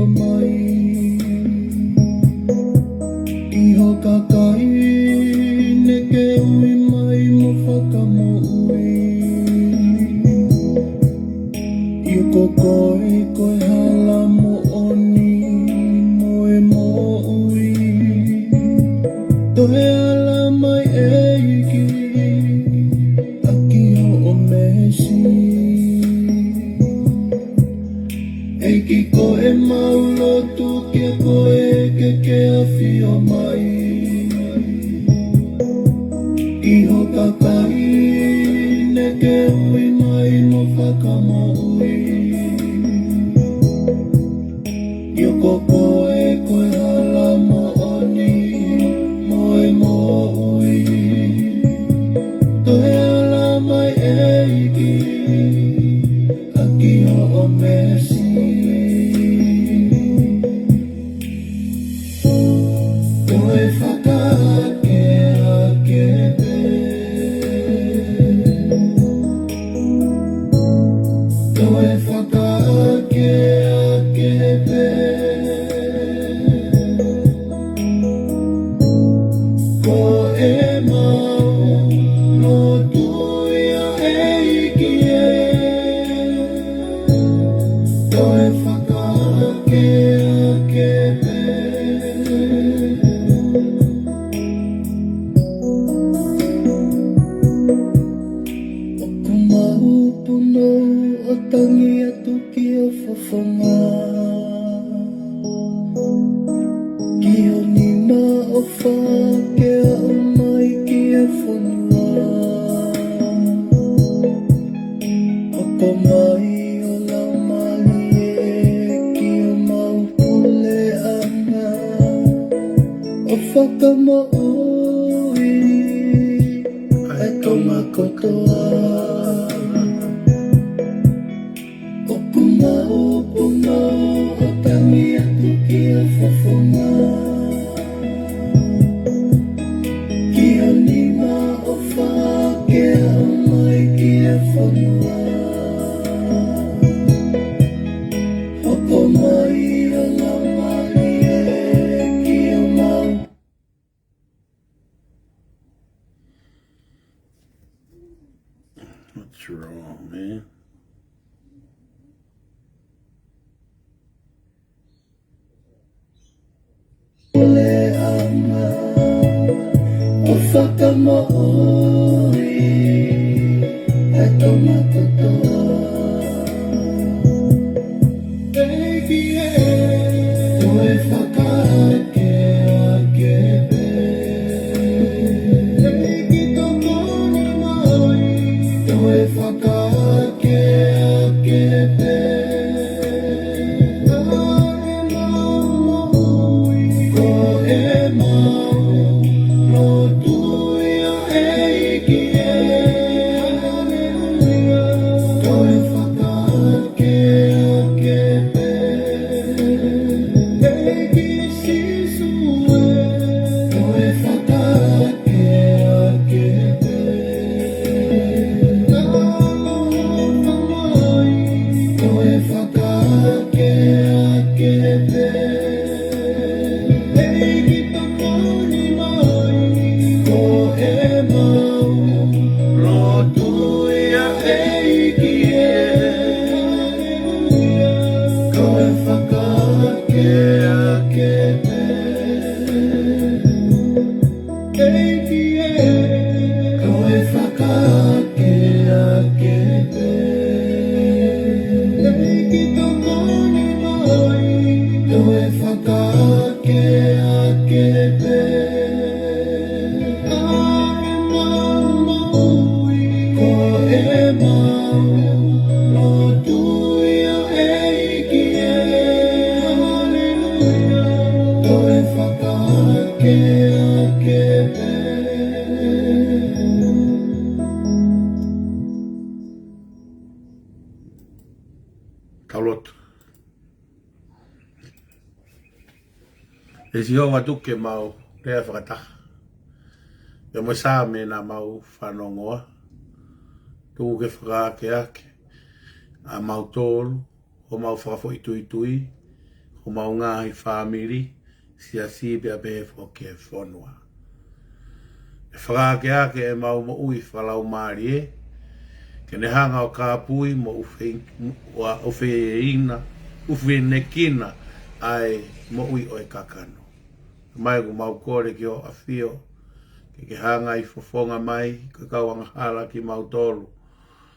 o mai iho kakai ne ke ui mai mo FAKAMUI Iu kokoe koe hala mo oni moe mo ui Tohe ala mai Eiki aki o veesi Eiki koe maulotu ke koe kehekehe o mai Iho kakai ne ke ui mai mo FAKAMUI Iu kokoe koe hala mo oni moe mo ui Tohe ala mai Eiki aki o veesi Koe kehekehe Koe kehekehe Koe mau no tuia Eiki Koe kehekehe Fakamaau puno o tangi atu ki o whawhanga Ki o nima o whakea o mai ki e whanua Fakamai o la mali e ki o maupule ana O FAKAMAUI ai tonga kotoa Fakamaau puno o tangi atu ki o whawhanga Ki o nima o whakea o mai ki e whanua Fakamai o la mali e ki o mau What's wrong, man? Malanga o FAKAMAUI ai tonga kotoa Eiki koe kehekehe Eiki toko ni mai koe kehekehe Koe mau no tuia Eiki Koe kehekehe Eiki sisue Koe kehekehe Koe kehekehe Eiki toko ni mai koe mau no tuia Eiki Koe kehekehe Eiki koe kehekehe Eiki toko ni mai koe kehekehe Koe mau no tuia Eiki Koe kehekehe Taulot. E si hoa tuke mau rea fakatata. E mo sa me na mau whanongoa. Tu ke whakakeake. A mau tōru. O mau whakafo itui. o mau ngaahi family, sia si pia pe ke fonua. E whakaake e mau mo ui whalau maari e, ke ne hanga o kāpui mo uwhi nekina ai mo ui o e kakano. Mai ku mau kore ki o awhio, ke hanga I fofonga mai, ka kauanga hala ki mau tolu,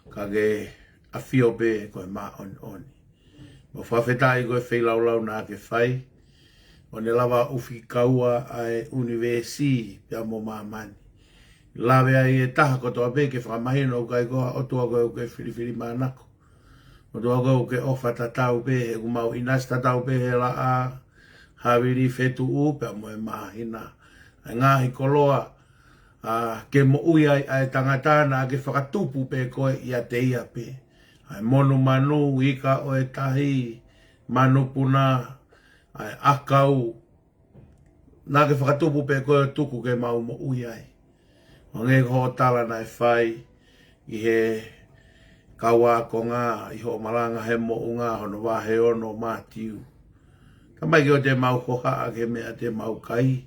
ka ke awhio pe ko e maa oni. Mo whawhetai ko e whelaulau nā ke whai, o ne lava uwhi kaua ai universi pia mo maamani. Lawe ai e taha kotoa pe ke whakamahino o kai koa Otua koe o ke whiriwhiri mānako. Otua koe o ke ofa tatau pe he kumau inas tatau pe he la a hawiri whetu upe mo e mahina. Ai ngaahi koloa ke mo ui ai tangatana ke whakatupu pe koe ia te ia pe. Ai monu manu ika o e tahi manu puna ai akau. Nā ke whakatupu pe koe tuku ke mau mo ui ai. O nge ho tala na e whai I he kawa ko ngā I ho Malanga he mo unga hono wā he ono Matiu. Ka mai ki o te mau hoha ke mea te mau kai.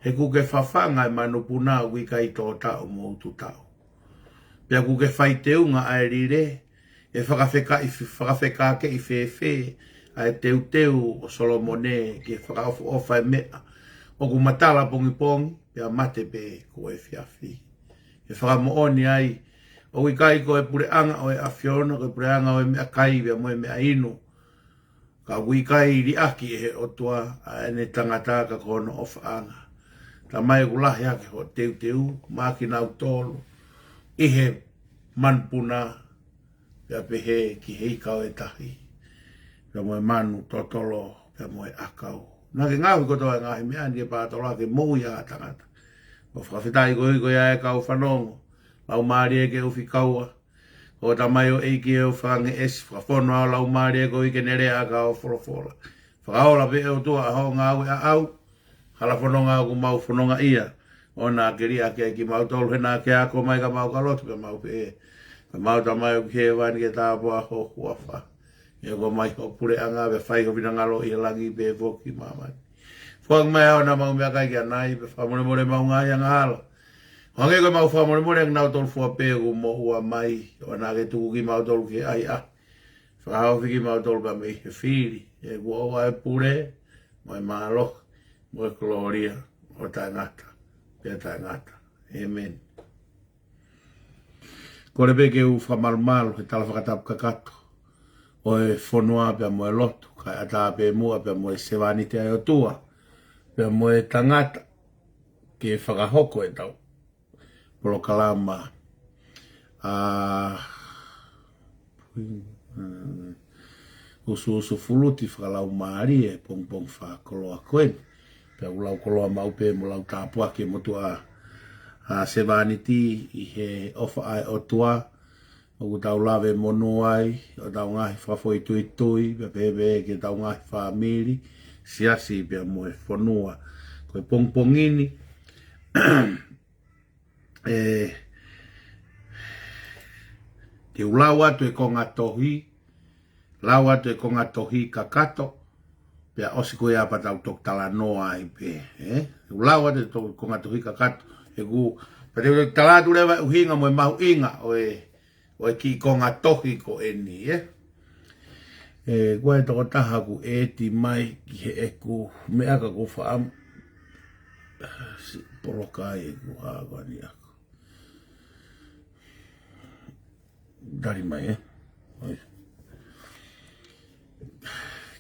He kuke whawhanga I manu puna ui kai tō tau mo utu tau. Pea kuke whai te unga ai rire. E whakawheka ke I whewhe ai teu o Solomone ke whakaofu ofa e mea. O ku matala pongi pongi. Pea mate pe ko e whiawhi. E whakamooni ai. O I kai ko e pureanga o e awhiona, ko e pureanga o e mea kai vea mo e mea inu. Ka ui kai ri aki e he Otua a ene tangata ka kono o whaanga. Ta mai ku lahi ake ho teu, maki nau tolu. I he manpuna pea pehe ki heika o e tahi. Pea mo e manu totolo, pea mo e akau. Nā ke ngāhu kotoa ngāhi mea ni e pātola ke mou ia tangata. O whawhetai ko hiko ia e kau whanongo. Lau maari e ke uwhi kaua. O ta mai o Eiki e o whange esi. Whawhono au lau maari e ko hike nere a ka o wholofola. Whakaola pe e Otua a ho ngā ue a au. Hala whanonga au ku mau whanonga ia. O nā ke ria ke ki mau tolu hena ke ako mai ka mau kalotu pe mau pe e. Pe mau ta mai o ke wani ke tāpua ho huawha. E ko mai o pure anga be whai ho pinangalo I langi be voki maama. Whang mai au na mau mea kai kia nai be whamore more mau ngai anga hala. Hange ko mau whamore more ang nau tolu fua pe ko mo ua mai. O na ke tuku ki mau tolu ki ai a. Whakahau ki mau tolu pa mei he whiri. E kua oa e pure. Mo e malo. Mo e gloria. O tai ngata. Pea tai ngata. Amen. Kore pe ke u whamalumalu he tala whakatapu kakato. O e whonua pia mo e lotu, kai ata pe mua pia mo e sewani te ai Otua, pia mo e tangata, ki e whakahoko e tau, polo kalama, usu fuluti whakalau maari e pong whakoloa koen, pia ulau koloa maupe mo lau tāpua ki motua sewani ti I he ofa ai Otua, o tau lawe mono ai, o tau ngāhi whafoi tui, pia pepe ke tau ngāhi whamiri, siasi pia mo e whanua. Koe pongpongini, te ulau atu e konga tohi, lau atu e konga tohi kakato, pia osi koe apa tau tok tala noa ai pe. Ulau atu e konga tohi kakato, e ku, pia te tala tu lewa uhinga mo e mahu inga, o e ki konga tohi ko eni, Koe toko taha ku ti mai ki he eku mea ka ku whaam. Polokai e ku hāwani aku. Dari mai,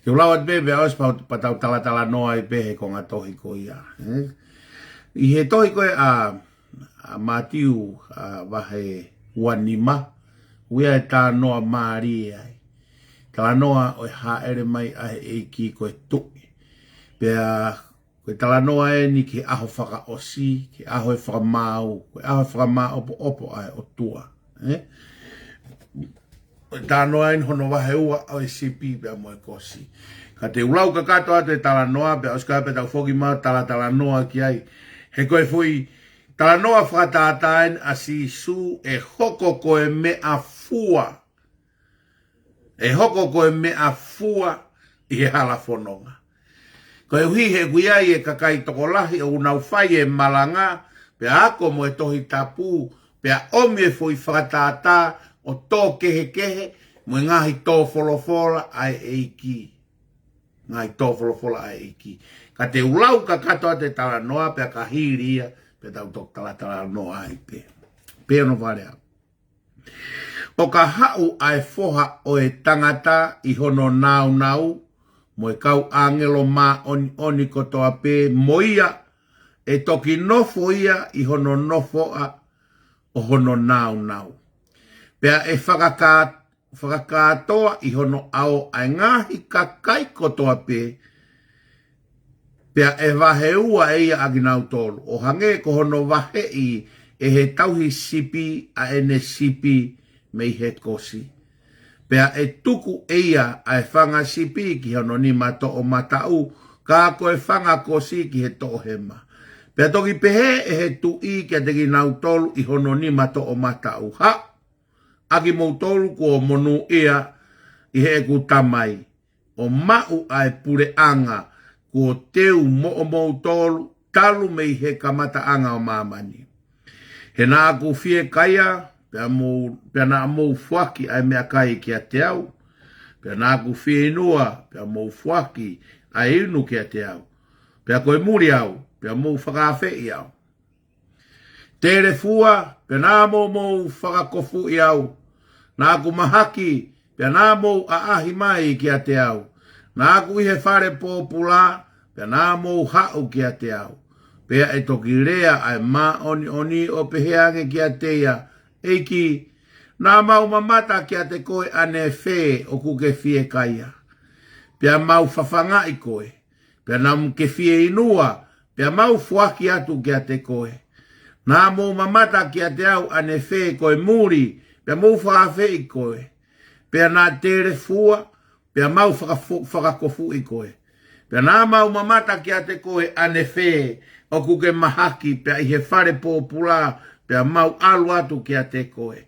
Ke ulawat bebe aus patau tala noa I pehe konga tohi ko ia. I he tohi koe a Matiu wahe wanima. Uia e tā noa maari ai. Tala noa o ha ere mai a Eiki koe tuki. Pea koe tala noa e ni ki aho whaka osi, ki aho e FAKAMAU, koe aho FAKAMAU opo ai Otua. Tā noa e hono wahe ua o e sipi pea mo e kosi. Ka te ulau ka kato atu e tala noa, pea oska pe tau whoki mau tala noa ki ai. He koe fui tala noa whakatatain a si su e hoko koe mea fua. E hoko koe mea fua i he hala whanonga. Ko e hui he guiai e kakai toko lahi o unau whai e malanga, pe ako mo e tohi tapu, pe a omi e fui fakatata o tō kehekehe, mo e ngāhi tō wholofola ai eiki. Ngāhi tō wholofola ai eiki. Ka te ulau ka katoa te tala noa, pe a ka hiria, pe tau tok tala noa ai pe. Pe no vare au. O ka hau ai foha o e tangata i hono nau, mo e kau angelo ma oni kotoa pe moia, e toki nofo ia i hono nofo'a o hono nau. Pea e whakakatoa i hono ao ai ngaahi ka kai kotoa pe, pea e waheua e ia aginau tolu. O hange ko hono wahe i e he tauhi sipi a ene sipi mei he kosi. Pea e tuku e ia a e whanga sipi ki hono ni mato o Matiu, ka ko e whanga kosi ki he to hema. Pea toki pehe e he tui ki a teki nau tolu i hono ni mato o Matiu. Ha! Aki mou tolu ko monu ia i he ku tamai. O mau a e pure anga ko teu mou tolu talu mei he ngata'anga o mamani. He nā aku fie kaia, pia nā mou fuaki ai mea kai ki a te au. Pia nā aku fie inua, pia mou fuaki ai inu ki a te au. Pia koe muri au, pia mou whakawhi au. Tere fua, pia nā mou whakakofu i au. Nā aku mahaki, pia nā mou aahi mai ki a te au. Nā aku ihe whare pōpula, pia nā mou hau ki a te au. Pea e toki rea ai ma oni o peheange ki a teia. Eiki, nā mau mamata ki a te koe ane whē o kuke fie kaia. Pea mau whawhanga i koe. Pea nā ke fie inua, pea mau fuaki atu ki a te koe. Nā mau mamata ki a te au ane whē koe muri, pea mau whawhe i koe. Pea nā tere fua, pea mau whakakofu i koe. Pea nā mau mamata ki a te koe ane whē, o kuke mahaki, pea i he whare pōpula, pea mau alu atu ki a te koe.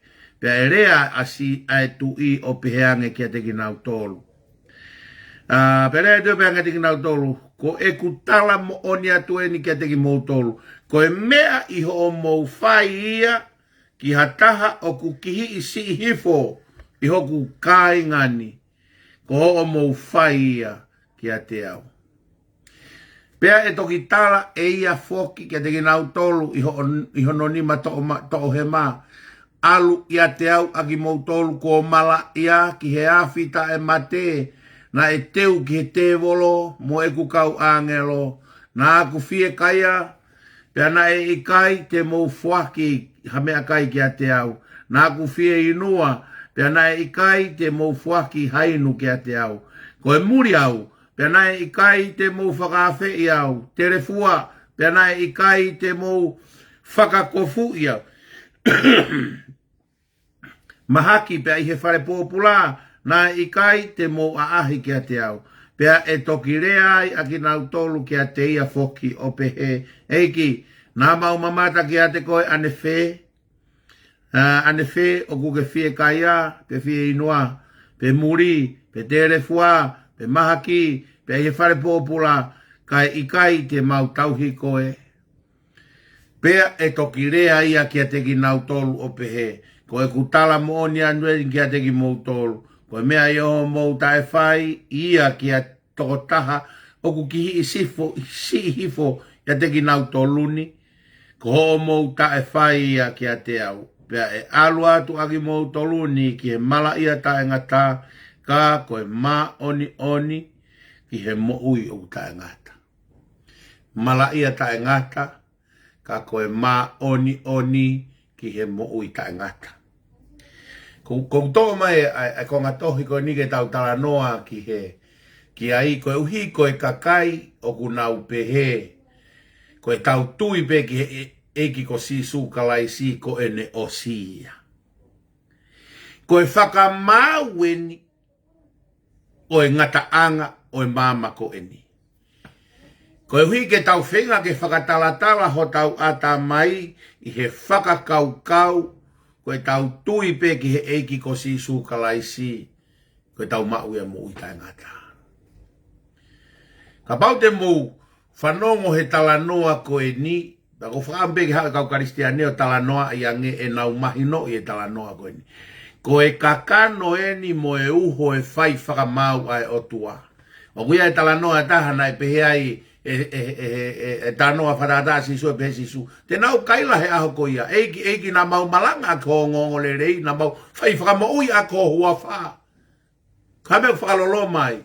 Pea e rea asi ai tu i o peheange ki a te kinau tolu. Pea rea te peheange te kinau tolu, ko e kutala mo oni atu eni ki a te ki mou tolu. Ko e mea i ho o mou whai ia, ki hataha o kukihi i si hifo, i hoku kai ngani. Ko ho o mou whai ia ki a te au. Pea e toki tala e ia foki ki a te kinau tolu i hono nima to'o he mā. Alu i a te au aki mou tolu ko Malanga ki he awhita e mate. Na e teu ki he te volo mo e kukau angelo. Na aku fie kaia. Pea na e ikai te mou fuaki hamea kai ki a te au. Na aku fie inua. Pea na e ikai te mou fuaki hainu ki a te au. Ko e muri au. Pea nai i kai te mou whakawhi i au. Tere fua, pea nai i kai te mou whakakofu i au. Mahaki pea i he whare pōpula, nai i kai te mou aahi ki a te au. Pea e toki rea ai a ki nau tolu ki a te ia foki o pehe. Eiki, nā mau mamata ki a te koe ane whē. Ane whē o kuke fie kaia, pe fie inua, pe muri, pe tere fua, pe mahaki, pe he whare pōpula, kai ikai te mau tauhi koe. Pea e toki rea ia ki a te ki nau tolu o pehe. Ko e kutala mo oni anueri ki a te ki mou tolu. Ko e mea i o mou tae whai, ia ki a toko taha, o kukihi i si hifo i a te ki nau toluni. Ko ho mou tae whai ia ki a te au. Pea e alu atu aki mou toluni ki he Malaanga tae ngata, ka koe ma oni ki he mo'ui o tae ngata. Malaanga tae ngata, ka koe ma oni ki he mo'ui tae ngata. Kung tō mai ai ko ngatohi koe nike tau tala noa ki ai koe uhi koe kakai o kunau pehe. Koe tau tui pe ki he Eiki ko sisu kalaisi ko ene o siya. Koe FAKAMAU eni, o e ngata'anga o e maama ko eni. Koe hui ke tau whenga ke fakatala ho tau ata mai i he whakakaukau, koe tau tui pe ki he Eiki ko sisu kalaisi, koe tau mau ia mo i tae ngata. Ka pau te mou, whanongo he talanoa koe ni, ta ko whakampe ki haka kau karistiane o talanoa i ange e nau mahino i e talanoa koe ni. Ko e kakano e ni mo e uho e whai Fakamaau ai Otua. O kuia e talanoa tahana e pehe ai e tanoa fakatata sisu e pehe sisu. Te nau kaila he aho ko ia. Eiki na mau Malanga ko ngongo le rei, na mau whai Fakamaui a ko hua wha. Kame whakalolo mai.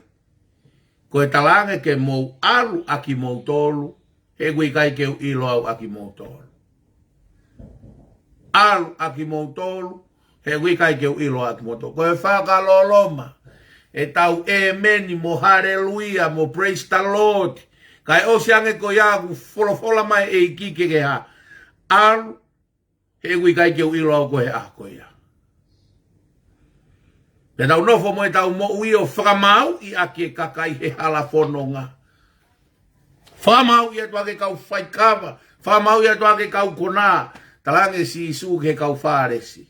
Ko e talange ke mou alu aki mou tolu, he kui Kaikehe ilo au aki mou tolu. Alu aki mou tolu, he kui Kaikehe ilo aki mou tolu. Ko e whakaloloma, e tau e meni mo hallelujah, mo praise the Lord. Kai o siange ko iaku fola mai Eiki kehekehe. Alu, he kui Kaikehe ilo au ko he ako ia. Te tau nofo mo e tau mo ui o FAKAMAU i ake kakai he hala whanonga. FAKAMAU i atua ke kau whaikawa. FAKAMAU i atua ke kau kona. Talange si isu ke kau whāresi.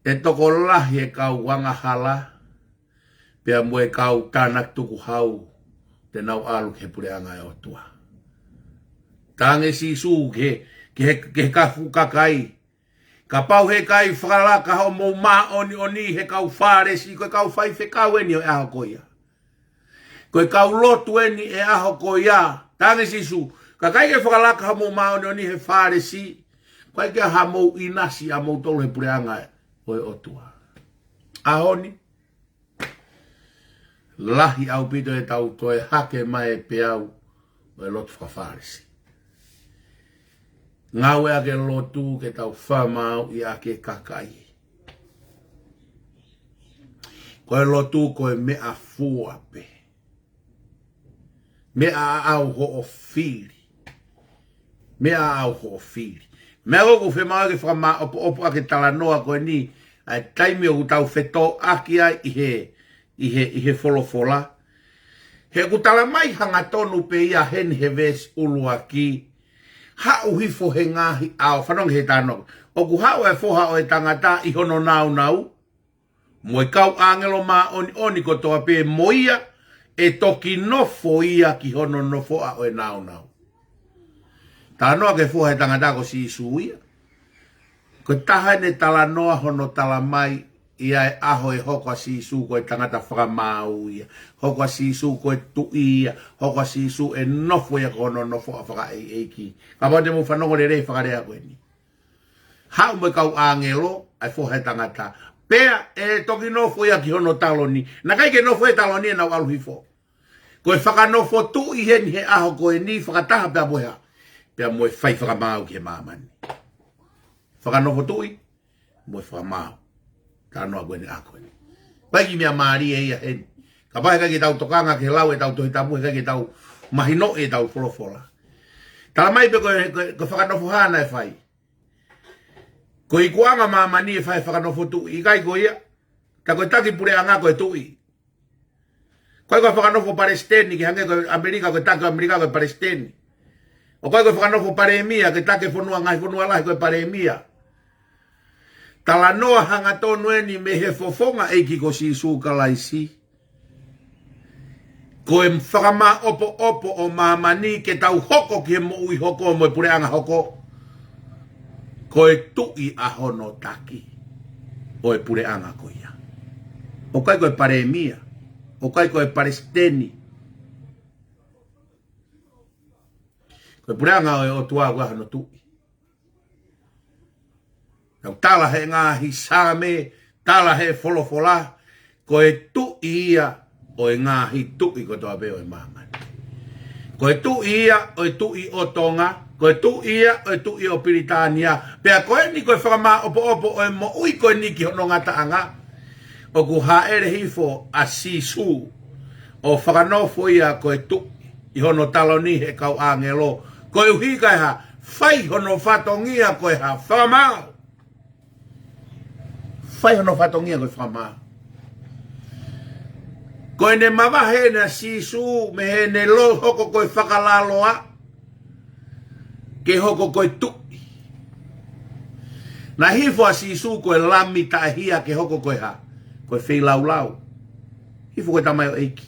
Te toko lahi e kau wanga hala. Pea mo e kau tānak tuku hau. Te nau alu ke pureanga e Otua. Talange si isu ke kafu kakai. Ka pau he kai whakalaka ho mo ma oni he kau whāresi, koe kau whai whekau eni o e aho ko ia. Koe kau lotu eni e aho ko ia. Tāngi sisu, ka kai ke whakalaka ho mo ma oni he whāresi, koe ke ha mo inasi a mo tolu he pureanga o e Otua. Ahoni, lahi au pito e tau toe hake mai e peau o e lotu whawhāresi. Ngau e ake lotu ke tau whamau i ake kakai. Koe lotu koe mea fuape. Mea au ho o whiri. Mea au ho o whiri. Mea goku whamau ke whama opo ake talanoa koe ni. Ai taimi o tau wheto aki ai i he folofola. He kutala mai hanga tonu pe ia hen he veesi ulu aki. Hau hifo he ngaahi au whanong he tāno. O ku hau e foha o e tangata i hono nau. Mo e kau angelo ma oni ko toa pe moia e toki nofo ia ki hono nofo'a o e nau. Tānoa ke foha he tangata ko si isu ia. Ko taha ne tala noa hono tala mai ia e aho e hoko si isu ko e tangata FAKAMAU ia. Hoko si isu ko e tu'i ia. Hoko si isu e nofo ia ko hono nofo a whaka Eiki. Ka pao te mo whanongo le rei whakarea koe ni. Hau me kau angelo ai foha e tangata. Pea e toki nofo ia ki hono talo ni. Na kai ke nofo e talo ni e nau alu hifo. Ko e whakanofo tu'i heni he aho ko e ni whakataha pea moha. Pea mo e whai FAKAMAU ki he maamani. Whakanofo tu'i mo e FAKAMAU. Tanoa koe ni ako ni. Paiki mea maari e ia heni. Ka pahe kaki tau tokanga ke lau e tau tohi tapu e kaki tau mahino e tau folofola. Tala mai pe koe whakanofo hana e whai. Ko i kuanga maamani e whai whakanofo tu'i. I kai ko ia. Ta koe taki pureanga koe tu'i. Koe koe whakanofo Palestini ki hange koe Amerika koe taki Amerika koe Palestini. O koe koe whakanofo Paremia ke take whanua ngai whanua lahi koe Paremia. Tala noa hanga tonu eni me he fofonga Eiki ko si isu kalaisi. Ko e whakama opo o maamani ke tau hoko ki he mo ui hoko mo e pureanga hoko. Ko e tu'i a hono taki. O e pureanga ko ia. O kai ko e Paremia. O kai ko e Palestini. Ko e pureanga o e Otua kwa hano tu'i. Tala he ngaahi same, tala he folofola, ko e tu'i ia o e ngaahi tu'i ko toa peo e maamani. Ko e tu'i ia o e tu'i o Tonga, ko e tu'i ia o e tu'i o Piritania, pea ko e ni ko e whakama opo o e mo ui ko e ni ki hono ngata'anga, o ku haere hifo a sisu, o whakanofo ia ko e tu'i, i hono taloni he kau angelo, ko e uhi kai ha, whai hono whatongia ko e ha, FAKAMAU. Whai hono whatongia koe FAKAMAU. Koe ne mawa hena sisu me hene lo hoko koe whakalaloa. Ke hoko koe tu'i. Na hifo a sisu koe lami tahia ke hoko koe ha. Koe whi lau. Hifo koe tamai o Eiki.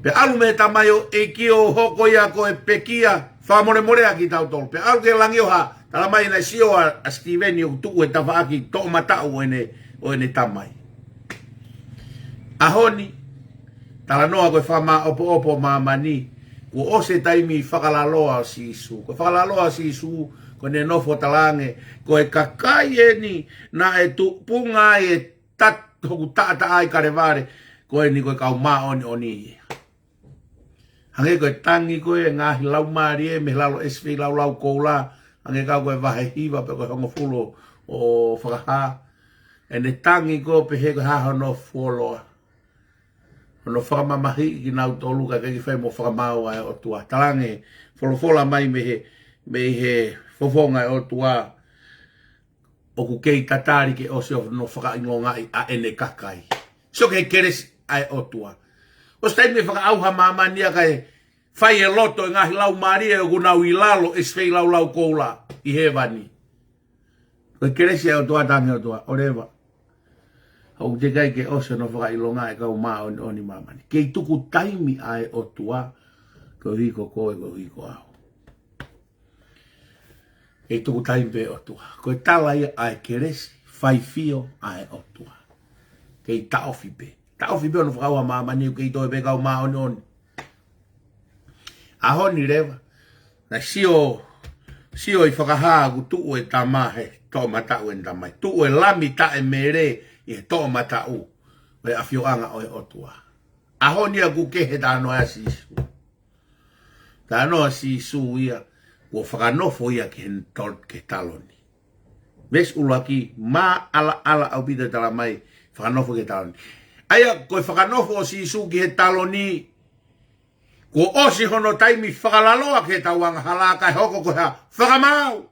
Pe alu me tamai o Eiki o hoko ia ko e pekia whamore more aki tau tolu. Pe alu ke langi o ha tala mai na sio a Steveni o tuku e tawhaaki to matau o ene tamai. Ahoni tala noa koe whama opo maamani ko ose taimi whakalaloa si isu. Ko whakalaloa si isu ko ne nofo talange ko e kakai ni na e tu punga e hoku taata ai karevare ko e ni koe kau maa oni. Hange koe tangi koe ngaahi lau maari e me lalo eswi lau koula. Hange kau koe vahe hiva pe koe hongo fulo o whakaha. E ne tangi koe pe he koe haha no fuoloa. Ono whakamamahi ki nau tolu ka keki whai mo Fakamaau ai Otua. Talange wholofola mai me he fofonga ai Otua. Oku kei tatari ke osio no whakaingonga a ene kakai. So ke keres ai Otua. O stai me whakaauha maama nia kai whai e loto e ngahi lau maria o gunau i lalo e svei lau koula i hewani. Ko keres ai Otua tangi Otua. Oreva. Au te kai ke ose no whakailonga e kau maa oni mamani. Kei tuku taimi ai Otua, ko hiko koe ko hiko au. Kei tuku taimi pe Otua. Ko e tala ia ai keresi, whai fio ai Otua. Kei taofi pe. Taofi pe ono whakauha mamani, kei toi pe kau maa oni. Ahoni rewa, na sio i whakahaa ku tuu e tamahe, to matau e tamai. Tuu e lami ta e mere, i to matau we afioanga o Otua. Ahonia ku kehe tano a sisu. Tano a sisu ia o whakanofo ia ke taloni. Ves ulaki ma ala au pita tala mai whakanofo ke taloni. Aia koe whakanofo o sisu ki he taloni ko osi hono taimi whakalaloa ke tauanga halaka e hoko koe ha Fakamaau.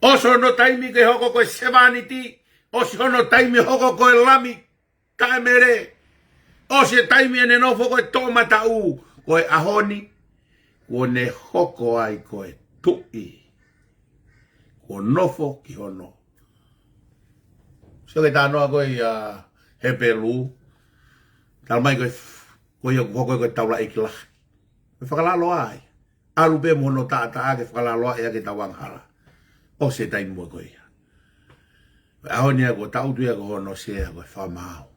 Oso no taimi ke hoko koe sevaniti. Osi hono taimi hoko koe lami taemere. Osi taimi ene nofo koe tomata'u. Koe ahoni. Ko ne hoko ai koe tu'i. Ko nofo ki hono. Sio ke tānoa koe he pelu. Talmai koe hoko koe taula Eiki lahi. Koe whakalalo ai. Alu pe mono taata ake whakalalo ai ake tawanghala. Osi taimi mo koe. Ahonia ko tautuia ko hono sea ko Fakamaau.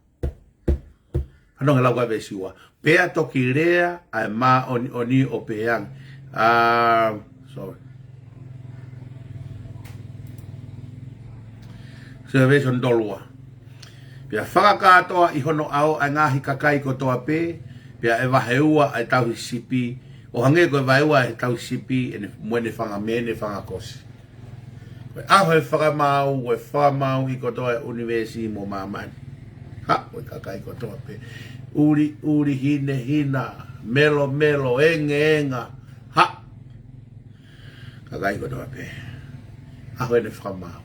Ano ngela ko veesi wa. Pea toki rea ai ma oni o peang. Sorry. Se veesi on dolua. Pea fakakatoa i hono au ai ngaahi kakai ko toa pe. Pea e waheua ai tauhi sipi. O hange ko e waheua ai tauhi sipi ene mwene whangamene whangakosi. Aho e Fakamaau, Fakamaau i kotoa universi mo mamani. Ha, o kakai kotoa pe. Uri hina, melo, enga. Ha. Kakai kotoa pe. Aho e Fakamaau.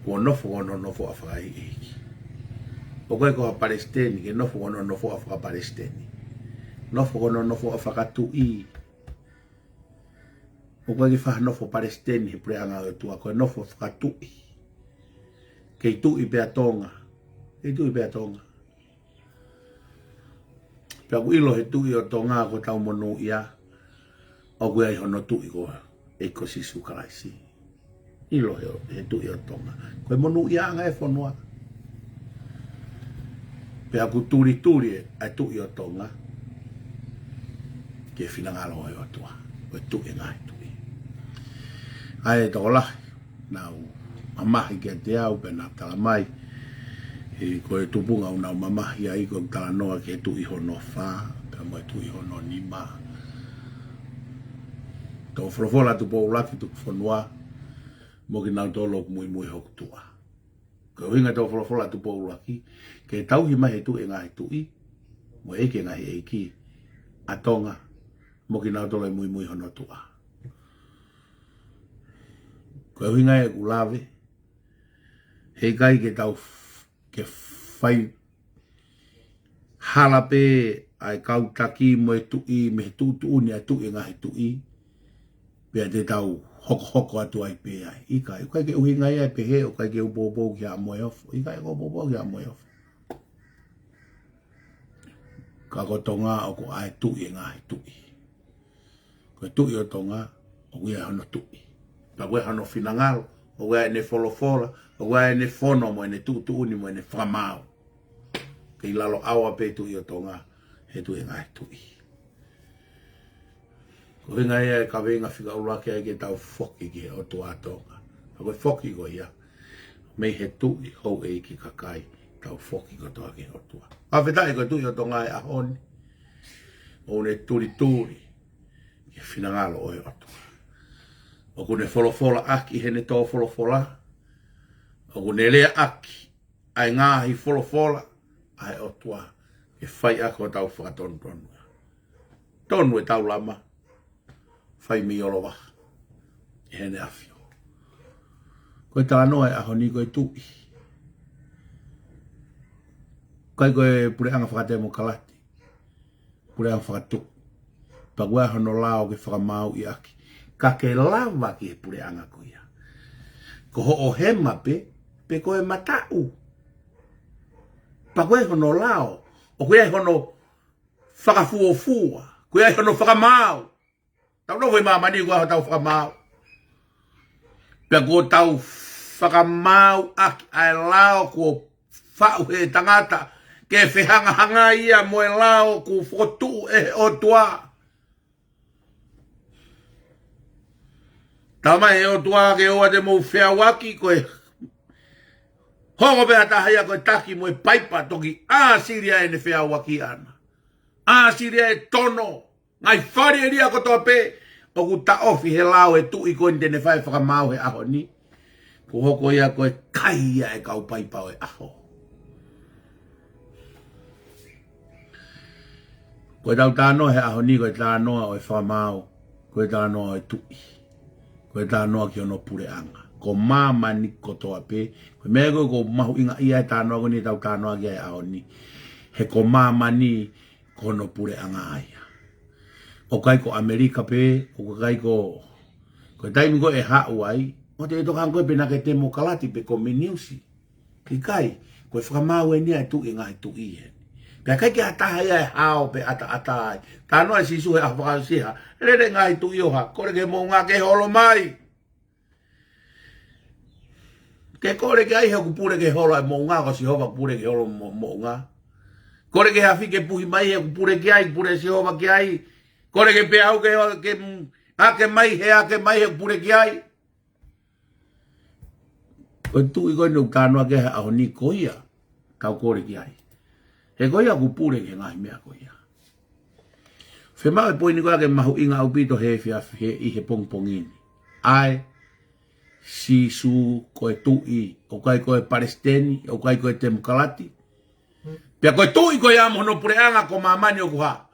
Ko nofo a whakai Eiki. O koe ko a Palestini, ke nofo a whaka Palestini. Nofo a whakatu'i. O koe ki whanofo Palestini he preanga o Otua, koe nofo whakatu'i. Kei tu'i pea tonga. Pea ku ilo he tu'i o tonga ko tau monu ia. O koe ai hono tu'i ko eiko sisu karaisi. Ilo he tu'i o tonga. Koe monu ia anga e whanua. Pea ku turi ai tu'i o tonga. Ke whinangalo o Otua. Koe tu'i ngai tu'i. Ai toko lahi, nau mamahi ke te au pe nā tala mai. E koe tupunga o nau mamahi ai koe tala noa ke tu iho no whā, ka moe tu iho no nima. Tō wholofola tu pō laki tu whanua, mo ki nau tōlo mui hoku tua. Koe winga tō wholofola tu pō laki, ke tauhi mai he tu e ngahi tui, mo eke ngahi Eiki, atonga, mo ki nau tōlo mui hono tua. Koe winga e kulawe, he kai ke tau ke whai halape ai kau taki mo e tui, me he tu'uni ai tui ngahi tui, pia te tau hoko atu ai pe ai. Ika, kai ke uhi ngai ai pe he, o kai ke upopo ki a moe ofo. Ika e ko upopo ki a moe ofo. Ka ko tonga o ko ai tu'i ngaahi tu'i. Ko tu'i o tonga o ko ia hono tu'i. Pa koe hono finangalo, o koe ne folofola, o koe ne fono mo ne tu'uni mo ne fakamaau. Ke lalo awa pe tu'i o tonga he tu'i ngaahi tu'i. Ko hinga ia ka venga fika ulake ai ke tau foki ke Otua tonga. Pa koe foki ko ia. Mei he tu'i hou Eiki kakai tau foki ko toa ke Otua. Awhetai ko tu'i o tonga e ahoni. O ne turi. Ke finangalo o e Otua. O kune folofola aki hene tō folofola. O kune lea aki. Ai ngaahi folofola. Ai Otua. Ke whai ako tau whakatonu. Tonu e tau lama. Whai mi olo waha. E hene awhio. Koe tā noa e ahoni koe tu'i. Koe pure anga whakate mo kalati. Pure anga whakatu. Pa koe hono lao ke FAKAMAU i aki. Ka ke lava ki e pure anga koia. Ko ho o hema pe koe Matiu. Pa koe hono lao. O koe hono whakafuofua. Koe hono FAKAMAU. Tau no voi maama ni koe tau FAKAMAU. Pe ko tau FAKAMAU aki ai lao ko whau he tangata. Ke whehanga ia mo e lao ko whotu e Otua. Tama e Otua ke oa te mou whea waki koe. Hongo pēha tahaya koe taki mo e paipa toki. Siria e ne whea waki ana. Siria e tono. Ngai whare ria kotoa pē. O ku ta ofi he lao e tui koe te ne whai FAKAMAU he aho ni. Ko hoko ia koe kai ia e kau paipa o e aho. Koe tau tānoa he aho ni, koe tānoa o e FAKAMAU, koe tānoa o e tui. Koe tānoa ki ono pure anga. Ko maama ni kotoa pe. Koe mea koe ko mahu inga ia e tānoa ko ni tau tānoa ki e aho ni. He ko maama ni kono pure anga aia. O kai ko Amerika pe, o kai ko... Koe taimi koe e hau ai. O te tokan koe pena ke te mo kalati pe ko miniusi. Ki kai, koe FAKAMAU e nia e tui ngaahi tui e. Pea kai ke ataha ia e hao pe ata ai. Tānoa e sisu he ahapakau siha. Rere ngaahi tui oha. Kore ke mo ngā ke holo mai. Ke kore ke ai he kupure ke holo ai mo ngā. Ko si hova kupure ke holo mo ngā. Kore ke hafi ke puhi mai he kupure ke ai. Kupure si hova ke ai. Kore ke pe au ke ake mai he kupure ke ai. Koe tui koe nuk tānoa ke he aho ni koia. Kau kore ke ai. He koia kupure ke ngāhi mea koia. Whemau e poini koia ke mahu inga au pito he i he pongpongini. Ai, sisu koe tui, o kai koe Palestini, o kai koe Temukalati. Pea koe tui koe amono pure anga ko mamani o kuha.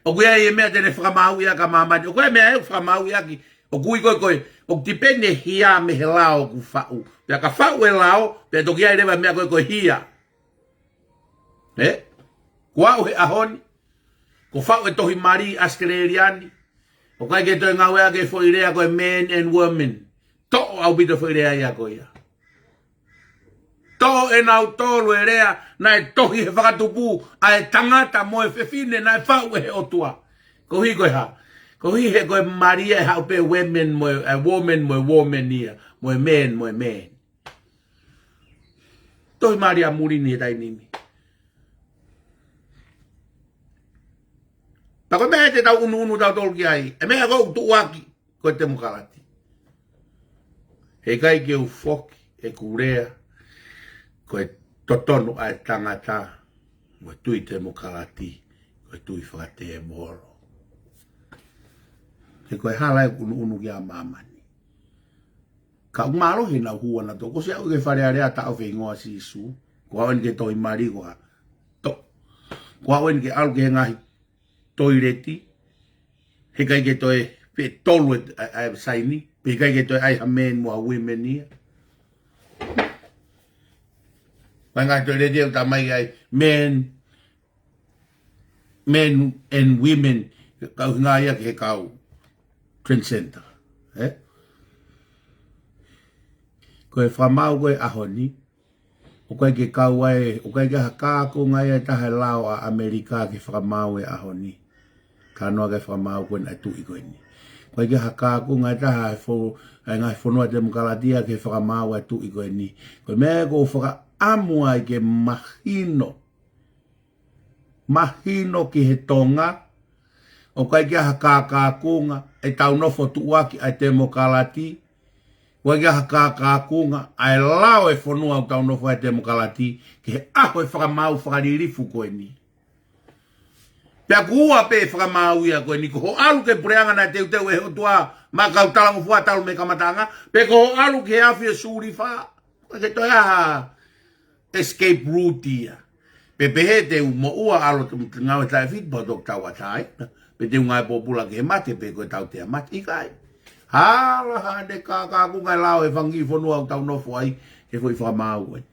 O kuia e mea tene FAKAMAU ia ka mamani. O koe mea e FAKAMAU ia ki. O kui koe, o tipene hia me he lao ku whau. Pea ka whau e lao, pea toki ai rewa mea koe hia. Kua he ahoni. Ko whau e tohi mari Australiani. O kai ke toi ngawea ke whoirea koe men and women. To'o au bito whoirea ia koe ia. To'o e nau tolu e rea na e tohi he whakatupu a e tangata mo e whewhine na e whau e he Otua. Ko hi koe ha. Ko hi he koe maria e hau pe women mo e woman ia. Mo e men. Tohi maria murini he tai nimi. Pa koe mea te tau unu tau tolu ki ai. E mea kou tuaki koe te mukalati. He kai ke u foki e kurea. Koe totonu ai tangata. Koe tui te mukalati. Koe tui whakate e moro. He koe hala e unu ki a mamani. Ka umaro he na hua na to. Ko se au ke wharearea tau whi ngoa si isu. Ko awen ke tohi mari ko ha. Ko awen ke alu ke he ngahi toireti. He kai ke toi pe tolu e saini. He kai ke toi ai ha men mo a women ia. Mai ngai toireti e ta mai ai men and women. Kau ngai ia ke kau transcender. Koe whamau koe ahoni. o kai ke kauai, o kai ke hakako ngai e tahe lao a Amerika ke FAKAMAU e ahoni. Kanoa ke FAKAMAU koe na tu i koe ni. Kai ke hakako ngai tahe ngai whanua te mukalatia ke FAKAMAU e tu i koe ni. Koe mea ko whakaamu ai ke mahino. Mahino ki he tonga. O kai ke hakakakunga e tau nofo tuaki ai te mokalati. Wai ke hakakakunga ai lao e whanua o tau nofo ai te mokalati. Ki he aho e FAKAMAU whakaririfu koe ni. Pea kua pe FAKAMAU ia koe ni. Ko ho alu ke pureanga na teu teu e Otua makau talangu fua talu me kamatanga. Pe ko ho alu ke afi e suri wha. Ke toi aha escape route ia. Pe pehe te mo ua alu ngau e tae fit botok tau atai. Pe te ungai popula ke he mate pe koe tau te mate ikai. Hala hande kakaku ngai lao e whangi whanua au tau nofo ai. Ke fui FAKAMAU ai.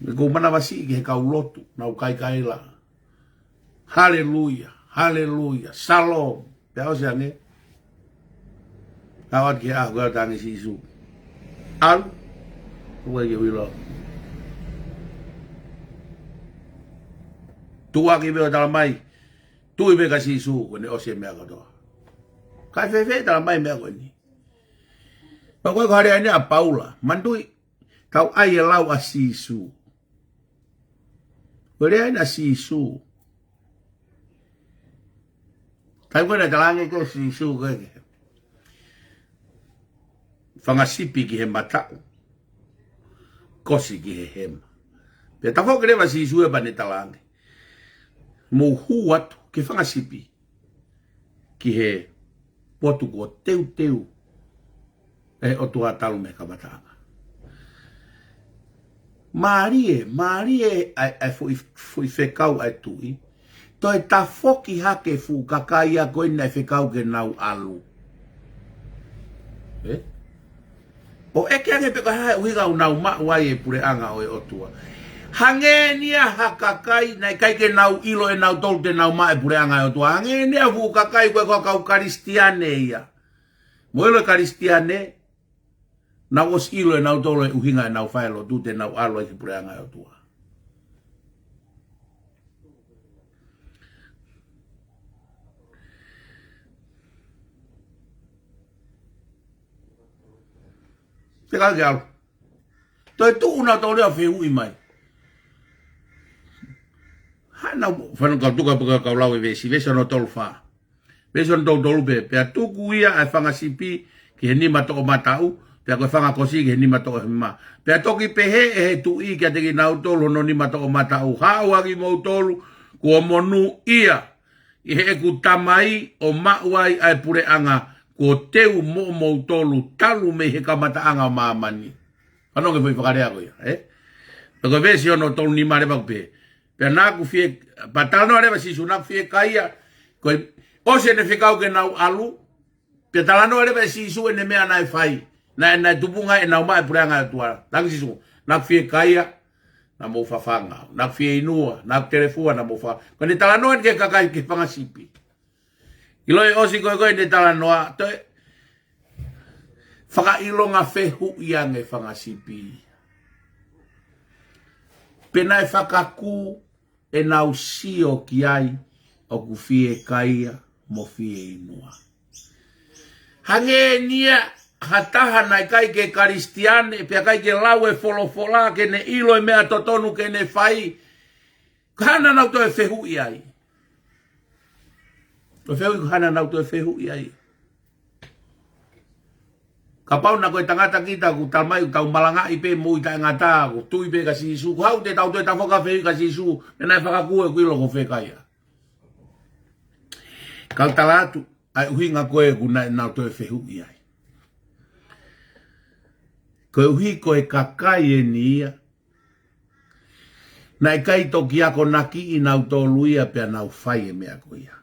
Ko mana wasi ke kau lotu nau Kaikehe la. Haleluya, haleluya, salom. Pea o se ange. Kawat ke ahu kau tangi si isu. Alu. Uwe ke wilo. Tua ki veo tala mai. Tui me ka si isu. Kone o se mea katoa. Kai fefe tala mai mea koe ni. Pa koe ko harea ni a Paula. Mandui. Kau ai e lau a si isu. Korea na si isu. Kai koe na talange ke si isu koe ke. Whangasipi ki he Matiu. Kosi ki he hema. Pea tafo ke rewa si isu e bane talange. Mo hu atu ke whangasipi. Ki he potu ko teu teu. E Otua talu me kamatanga. Marie, ai foi fekau ai tui. Toi ta foki hake fu kakaia koe nai fekau ke nau alu. O eke ange peka hae uhiga unau wai e pure anga o e Otua. Hange nia hakakai nai kai ke nau ilo e nau tolu te nau ma e pure anga e Otua. Hange nia fu kakai koe kau karistiane ia. Moelo karistiane. Nau os ilo e nau tolo e uhinga e nau whaelo tu te nau alo e ki pureanga e Otua. Te kake alo. Toi tu una tole a whi ui mai. Hana whanau kau tuka puka kau lau e veesi. Veesi ono tolu wha. Veesi ono tolu pe. Pea tuku ia ai whangasipi ki he nima toko Matiu. Pea koe whanga kosi ke nima toko hema. Pea toki pehe e he tu i kia teki nau tolu no nima toko Matiu. Hau agi mou tolu kua monu ia. I he eku tamai o mauai ai pure anga kua teu mou tolu talu me he ngata'anga o maamani. Ano ke fui whakarea koe ia. Koe vesi ono tolu nima rewa kupe. Pea nāku fie, patano rewa sisu nāku fie kaia. Koe ose ne whikau ke nau alu. Pea talano rewa sisu e ne mea nai whai. Na tupunga e nau mai pureanga e Otua. Tangi sisu. Nak fie kaya. Na mo fafanga. Nak fie inua. Nak telefua na mo fa. Ko ne talanoa ke kakai ke whangasipi. Iloi osi koe ne talanoa. Toi. Whakailonga whehu iange whangasipi. Penai whakaku e nau sio ki ai. O ku fie kaya mo fie inua. Hange nia. Hataha nai kai ke karistiane, pia kai ke lau e folofola, ke ne ilo e mea totonu ke ne whai. Kahana nau to e whehu i ai. To whehu kahana nau to e whehu i ai. Ka pau na koe tangata kita ku tamai tau Malanga i pe mui ta ngata ku tui pe ka si isu. Ku hau te tau to e tafoka whehu ka si isu, e nai whakakue ku ilo ko whekaya. Kau talatu, ai uhinga koe ku nau to e whehu i ai. Koe uhi koe kakai e nia. Nai kai toki ako naki i nau tolu ia pia nau whai e mea koe ia.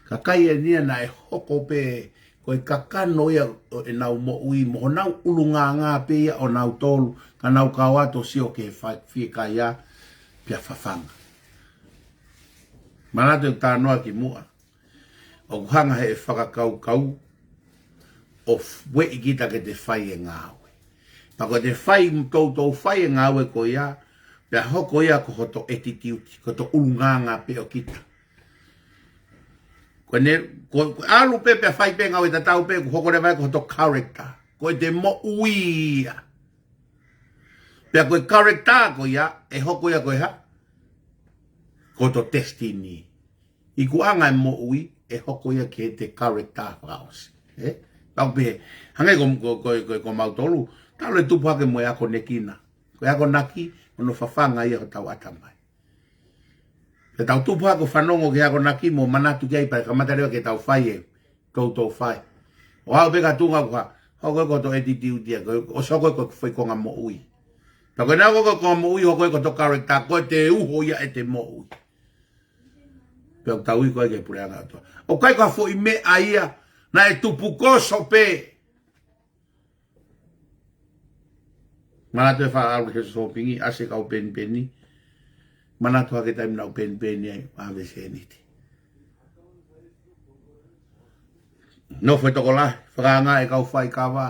Kakai e nia nai hoko pe koe kakano ia e nau mo ui mo nau ulunga ngā pe ia o nau tolu. Ka nau kawato sio ke fie kaya pia whawhanga. Manato e tānoa ki mua. O kuhanga he whakakau kau. of we ikita ke te whai e ngāwe. Pako te whai tau whai e ngāwe ko ia, pia hoko ia ko hoto attitude, ko to ulunganga pe o kita. Ko alu pe pia whai pe ngāwe ta tau pe ko hoko re vai ko hoto character. Ko te mo uia. Pia koe character ko ia, e hoko ia ko ia, ko to destiny. Iku anga e mo ui, e hoko ia ke te character house. Tau pe, hangai ko mautolu, tau le tupu hake mo e ako nekina. Ko e ako naki, ono whawhanga ia ko tau atamai. Ke tau tupu hako whanongo ke ako naki mo manatu kia ipai, ka matarewa ke tau whai e, tau whai. O hao peka tunga kwa, hoko ko to attitude dia, o soko ko whai konga mo ui. Ta koe nā ko konga mo ui, hoko ko to character, ko te uho ia e te mo ui. Pea tau i koe ke pure anga atua. O kai ka fo i me a ia, na e tupu koso pe. Manatu e wha alu ke so pingi, ase kau pen peni. Manatu hake taim nau pen peni ai, mawe se niti. No foi toko lahi, whakanga e kau whai kawa.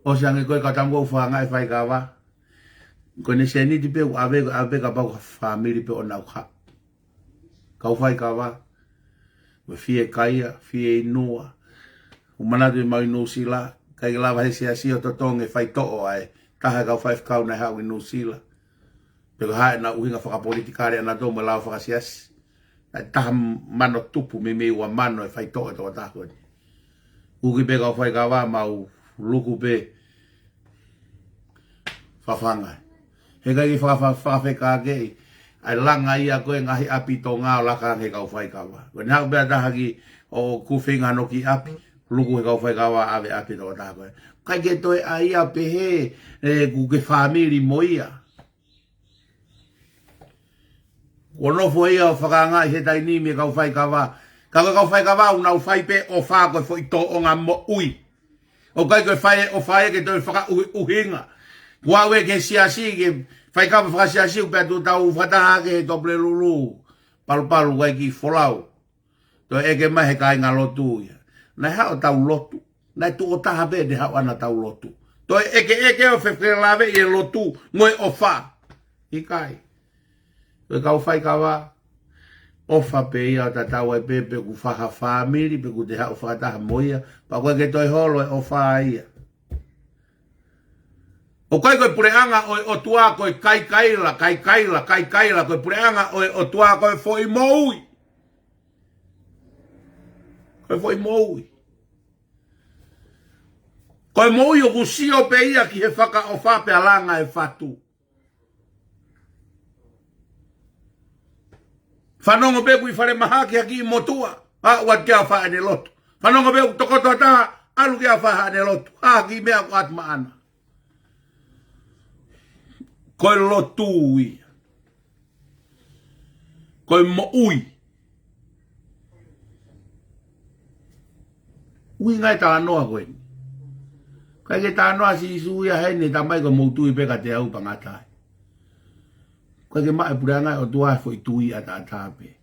O se ange koe katamko whakanga e whai kawa. Koe ne se niti pe, awe ka pau whamiri pe o nau ka. Kau whai kawa. Me fie kaia, fie inua. Umanatu i mau inu sila. Kai lawa he sia si o totonge whai to'o ai. Taha kau whai whakau nei hau inu sila. Peko hae na uhinga whakapolitikare ana tō me lau whakasiasi. Taha mano tupu me me ua mano e whai to'o e tō tāko ni. Uki pe kau whai kawa mau luku pe whawhangai. He kai ki whawheka kei. Ai langa ia koe ngahi api tō ngā o laka he kau whai kawa. Koe nā bea taha ki o kuwhinga no ki api, luku he kau whai kawa ave api tō tāko. Kai ke toi a ia pehe, ku ke whamiri mo ia. Ko nofo ia o whakanga i he taini me kau whai kawa. Kau whai kawa unau whai pe o wha koe fo i tō o ngā mo ui. O kai koe whai o whai ke toi whaka uhinga. Wawe ke siasi ke whai kawa whakasiasi upea tu tau whataha ke he tople lulu. Palu kai ki wholau. Toi eke mahe kai ngā lotu ia. Nai hao tau lotu. Nai tu o taha pe de hao ana tau lotu. Toi eke o whewhere lawe i e lotu ngoe o wha. I kai. Toi kau whai kawa. Ofa pe ia ta tau e pe ku whaha whamiri pe ku te hao whataha moia. Pa koe ke toi holo e o wha ia. O kai koe pureanga o Otua koe kaikaila, koe pureanga o Otua koe foi moui. Koe foi moui. Koe moui o kusio pe ia ki he whaka o whape alanga e whatu. Whanongo pe kui whare maha ki haki i motua. Wat kia wha ane lotu. Whanongo pe tokoto ataha, alu kia wha ane lotu. Ki mea ko atma ana. Koe lotu ui. Koe mo ui. Ui ngai tā anoa koe. Kai ke tā anoa si isu ia hene tā mai ko moutu i peka te au pangatai. Koe ke mai pura ngai o tuai fo i tui a tā tāpe.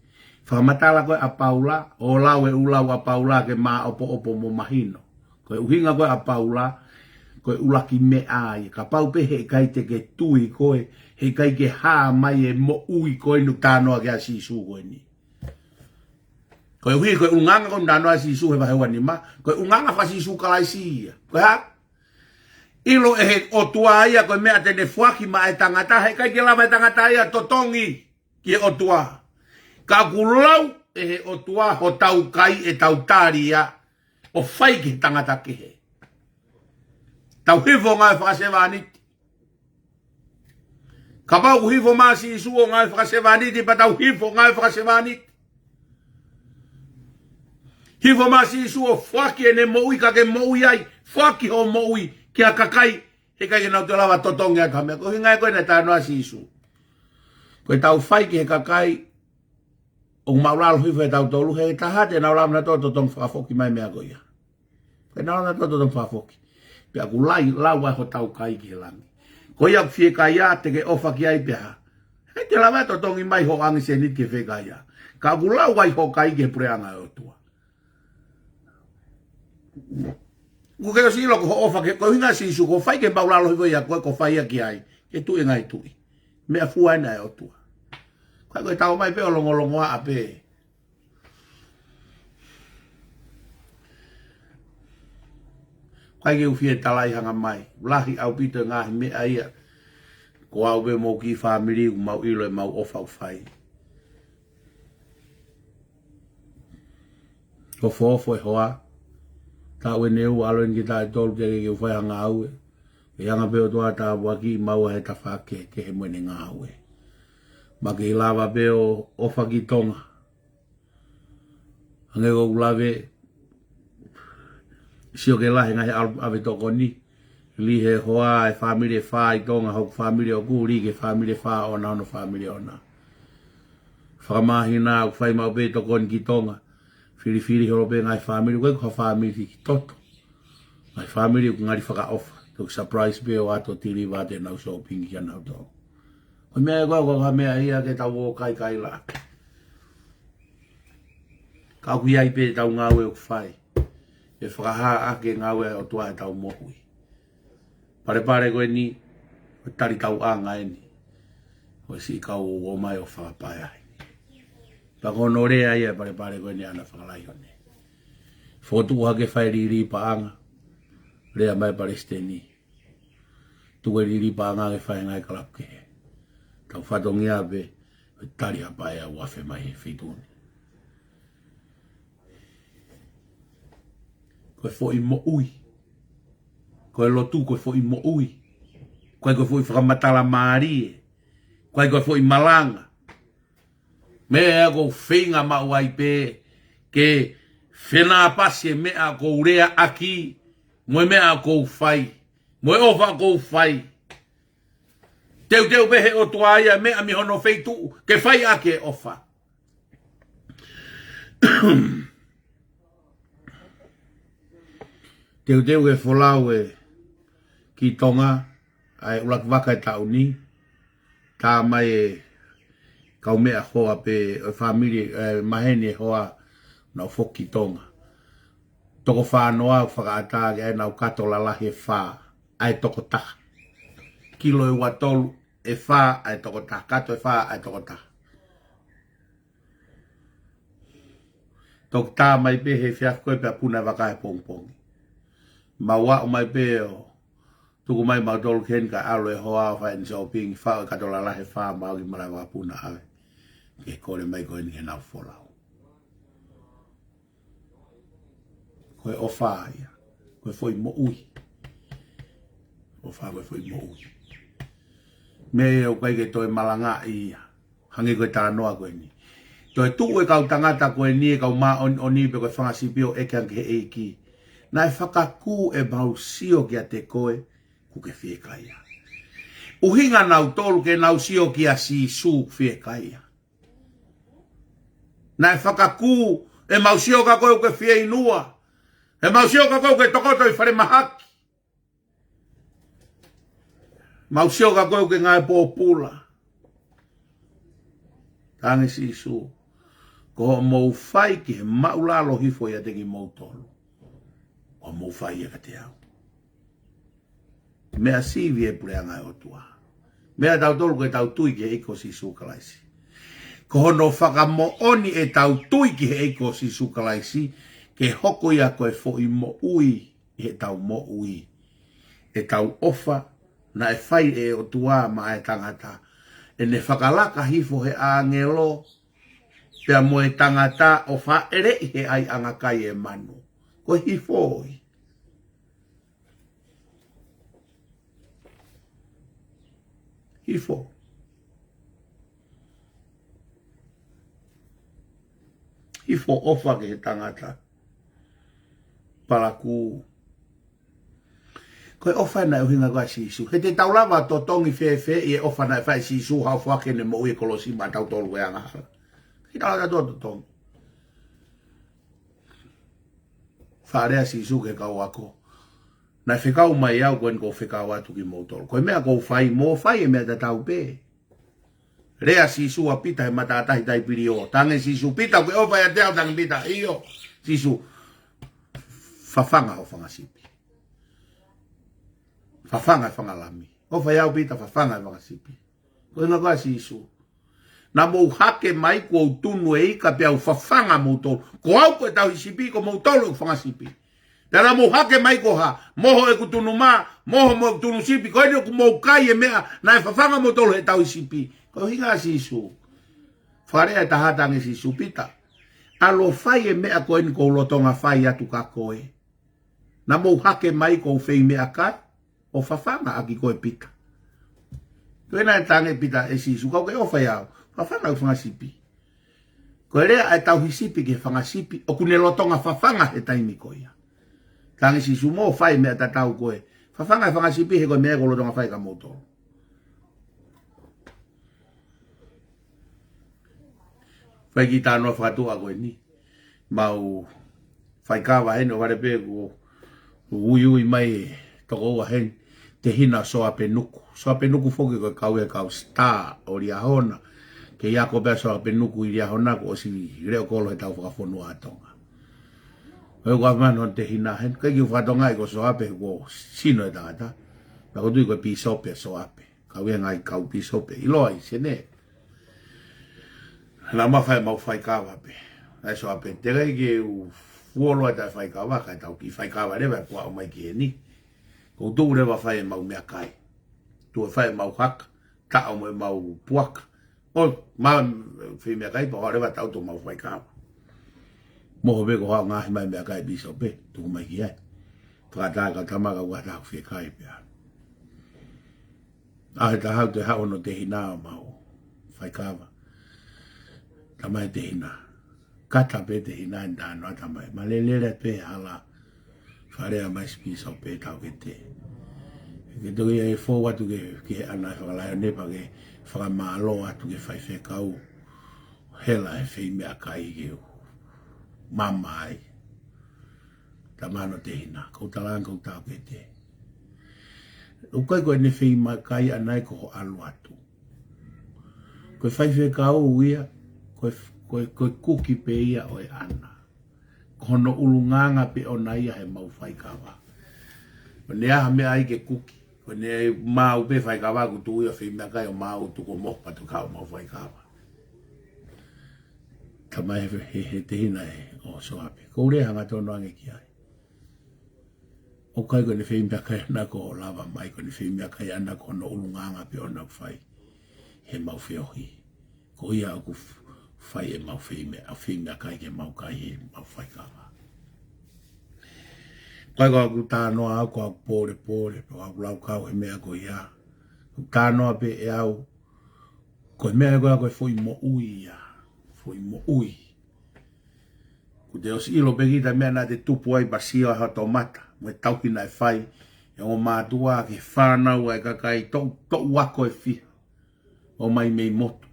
Fakamatala koe a paula, o lau e ulau a paula ke maa opo mo mahino. Koe uhinga koe a paula, koe ulaki me ai. Ka pau pe he kai te ke tui koe, he kai ke haa mai e mo ui koe nu tānoa ke a si isu koe ni. Koe hui koe unganga koe tānoa si isu he wahewa ni ma, koe unganga wha si isu kalai si ia. Koe ha? Ilo e he Otua ia koe mea tene fuaki ma e tangata, he kai ke lava e tangata ia totongi ki e Otua. Ka kulau e he Otua ho tau kai e tau tāri ia, o whai ki tangata kehe. Tau hifo ngai whakasewa aniti. Ka pau hifo maa si isu o ngai whakasewa aniti, pa tau hifo ngai whakasewa aniti. Hifo maa si isu o fuaki e ne moui ka ke moui ai, fuaki ho moui ki a kakai, he kai ke nau te lawa totongi a kamea. Ko hingai koe ne tānoa si isu. Koe tau whai ki he kakai, o maulalo hifo e tau tolu, he tahate nau lau na tō totongi whakafoki mai mea koia. Koe nau na tō totongi whakafoki. Pea ku lai lau ai ho tau kai ki he langi. Koe ak fie kai a te ke ofa ki ai pea. He te lawa totongi mai ho angi se nit ke fie kai a. Ka ku lau ai ho kai ki he pureanga e Otua. Ku ke silo ko ofa ke ko hinga sisu ko fai ke baula lo ya ko fai ki ai. Ke tu ngai tu. Me afua na Otua. Ko ko tau mai pe longo a pe. Kai ke ufie talai hanga mai. Lahi au Pita ngaahi me aia. Ko au be mo ki family mau ilo mau ofa fai. Ko fofo hoa. Ta we neu alo ngi ta tol ke fai hanga au. E hanga pe Otua ta waki mau he ta fake ke he mwene ngāwe. Ma ke lava pe o ofa ki tonga. Hange ko ulave sio ke lahi ngai ave toko ni. Li he hoa e family fa i tonga hok family o kuri ke family fa ona ono family ona. Whakamahina o whai mau pe toko ni ki tonga. Whiri horo pe ngai family ko family ki toto. Ngai family ko ngari whaka ofa. Tok surprise pe o ato tiri wate nau shopping ki anau tō. Ko mea ko ka mea ia ke tau o kai la. Ka kui ai pe tau ngāwe o whai. E whakaha ake ngāwe o tua e tau mohui. Pare koe ni, o tari tau anga e ni. O si kau o mai o whakapai ai. Pako no rea ia pare koe ni ana whakalai hone. Fotu hake whai riri pa anga. Rea mai Palestini. Tuwe riri pa anga ke whai ngai kalap kehe. Tau whatongi ape, o tari hapai a wafe mai he whituni. Koe fo i mo ui. Koe lotu koe fo i mo ui. Koe fo i fakamatala maarie. Koe fo i Malanga. Mea ko whinga mau ai pe. Ke whena pasi mea ko urea aki. Moe mea ko whai. Moe ofa ko whai. Teu pehe o tua ia mea mi hono feitu. Ke whai ake ofa. Teu e wholau e ki tonga, ai ulak waka e tau ni, tā mai e kau mea hoa pe family mahene hoa nau foki tonga. Toko whanoa whakaata ke ai nau katola lahi e wha, ai toko taha. Kilo e watolu e wha, ai toko taha. Kato e wha, ai toko taha. Toko tā mai pe he whiaf koe pe apuna waka e pongpongi. Ma wa o mai pe o tuku mai ma tolu ken ka alo e hoa wha en shopping wha o katola lahi wha ma o ki mara wapuna ave. Ke kore mai koe ni he nau wholau. Koe o wha ia. Koe foi mo ui. O wha koe foi mo ui. Me o kai ke toi Malanga ia. Hangi koe tā noa koe ni. Toi tu e kau tangata koe ni e kau ma oni pe koe whangasipio e ke anke Eiki. Nai whakaku e mausio ki a te koe ku ke whiekaia. Uhinga nau tolu ke nau sio ki a si su whiekaia. Nai whakaku e mausio ka koe ke whieinua. E mausio ka koe ke tokoto i whare mahaki. Mausio ka koe ke ngai pōpula. Tangi si su. Ko mou whai ki he maulalo hifo ia te ki mou tolu. O mou whai e ka te au. Mea sivi e pure angai Otua. Mea tau tolu ke tau tui ki he eiko si sukalaisi. Ko hono whakamooni e tau tui ki he eiko si sukalaisi. Ke hoko ia koe fo i mo ui. E tau mo ui. E tau ofa. Na e whai e Otua ma e tangata. E ne whakalaka hifo he angelo. Pea mo e tangata o wha ere he ai angakai e manu. Ko hifo oi. Hifo. Hifo ofa ke he tangata. Palaku. Koe ofa na uhinga kwa sisu. He te taulawa to tongi fe e ofa na fai sisu hau whake ne mo ue kolosi ma tau tolu e angahala. He taulawa to tongi. Wharea sisu ke kau ako. Na whekau mai au koen ko whekau atu ki motolo. Koe mea kou whai mo whai e mea ta tau pe. Rea sisu a Pita he matatahi tai piri o. Tange sisu Pita koe ofa ya te au tange Pita. Iyo sisu. fafanga o fangasipi. Fafanga e fangalami. O whaiau pita fafanga e fangasipi. Ko ina kwa si isu. Na mou hake mai ko tunu e ika pe au fafanga mou tolu. Ko au ko e tau isipi ko mou tolu e fangasipi. Tana mou hake mai ko ha. Moho e kutunu ma. Moho mo kutunu sipi. Ko ene ku mou kai e mea. Na e fafanga mou tolu e tau isipi. Ko hinga si isu. Wharea e tahatangi si isu pita. Alo fai e mea ko ene ko ulotonga fai atu kakoe. Na mou hake mai ko fei mea kai. O fafanga aki ko e pita. Tuena e tange pita e si isu. Kau ke o fai au. Fafanga u fangasipi. Ko rea ai tau hisipi ke fangasipi. O kune lotonga fafanga he taimi ko ia. Tangi si sumo fai mea tatau koe. Fafanga e fangasipi he koe mea ko lotonga fai ka moto. Fai ki tānoa whakatua koe ni. Mau fai kawa hene o warepe ko ui mai toko ua hene. Te hina soa penuku. Soa penuku foki koe kau e kau star o ria hona. Ke ia ko bea soa penuku i ria hona ko o si reo kolo he tau whakafonua atonga. Koe kua mano te hina hen. Kai ki whatonga i ko soa pe ko sino e tangata. Na ko tui koe pisope soa pe. Kau e ngai kau pisope. Iloa i sene. Na mawhai mau whai kawa pe. Ai soa pe. Te kai ki u fuoloa tai whai kawa. Kai tau ki whai kawa rewa kua o mai ki e ni. Ko tu rewa whai mau mea kai. Tu e whai mau haka. Ta o mau puaka. O ma fi mea kai pa rewa tau to mau whai kawa. Moho be ko hao ngaahi mai mea kai biso pe. Tu mai ki ai. Whakatā ka tamaka ua tau whi kai pia. Ahe ta hau te hao no te hina o mau. Whai kawa. Tamai te hina. Kata pe te hina en tānoa tamai. Ma lelere pe hala. Wharea mai spiso pe tau ke te. Ke toki e fō watu ke ana whakalai o nepa ke whakamalo atu ke whai whekau. Hela e whi mea kai ke maama ai. Tamano te hina. Kau talang kau tau ke te. Ukai koe ne whi mea kai anai ko ho alu atu. Koe whai whekau uia. Koe kuki pe ia o e ana. Kono ulunganga pe o na ia he mau whai kawa. O ne aha mea ai ke kuki. O ne mau pe whai kawa ku tu ia whi mea kai o mau tuko mopa tu kau mau whai kawa. Tamai he te hina e o soape. Ko ure hanga tono ange ki ai. O kai ko ne whi mea kai ana ko lava mai ko ne whi mea kai ana kono ulunganga pe o na whai. He mau whiohi. Ko ia aku whai e mau whi mea kai ke mau kai he mau whai kawa. Kai ko aku tānoa au ko aku pōre. Ko aku lau kau he mea ko ia. Tānoa pe e au. Ko he mea ko aku e fui mo ui ia. Fui mo ui. Ko te os ilo pe kita mea na te tupu ai basia ha tomata. Mo e taukina e whai. E o mātua ke whanau ai kakai tau wako e whiha. O mai mei motu.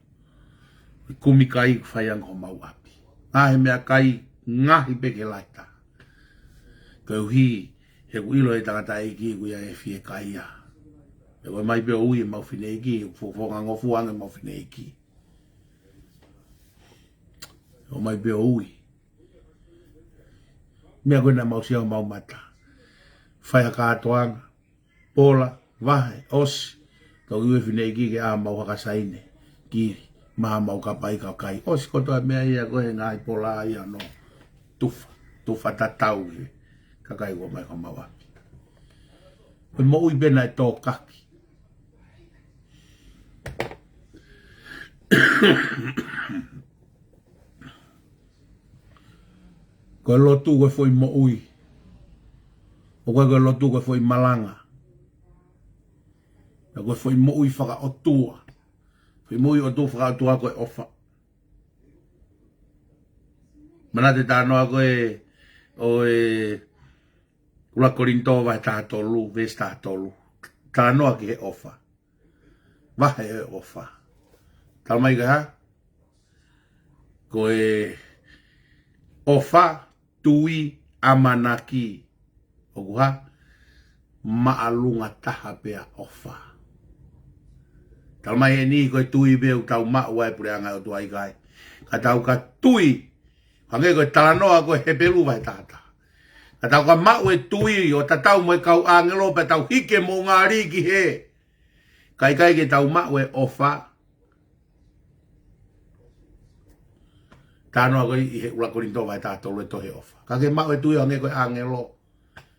E kumi kai whai ango mau api. Ahe mea kai ngahi pe ke laita. Kau hi, he ku ilo e tangata Eiki ku ia e fie kai ia. E koe mai peo ui e mau whine Eiki, whonga ngofuanga mau whine Eiki. O mai peo ui. Mea koe na mau siau mau mata. Whaiha kātoanga, pola, wahe, osi. Kau iwe whine Eiki ke a mau hakasaine, kiri, maha mau kapai kau kai. Osi kotoa mea ia koe ngai pola ia no. Tufa tatau ke. Kakai ko mai ko mawapi. Koe mo ui bena e tō kaki. Koe lotu koe foi mo ui. O koe lotu koe foi Malanga. Na koe foi mo ui whaka Otua. Foi mo ui Otua whaka Otua koe ofa. Mana te tānoa koe o e ula korinto vai tātolu, ves tātolu. Tānoa ki he ofa. Vahe he ofa. Tāmai ka ha? Ko e ofa tui amanaki. Oku ha? Maalunga taha pea ofa. Tāmai he ni koe tui beu tau ma'u ai pure anga o tuai kai. Ka tau ka tui. Hange koe tānoa koe he pelu vai tāta. A tau ka mau e tui o tatau mo e kau angelo pe tau hike mo ngāri ki he. Kaikehe tau mau e ofa. Tano ko i he ula korinto vai tātou e tohe ofa. Kake mau e tui o nge koe angelo.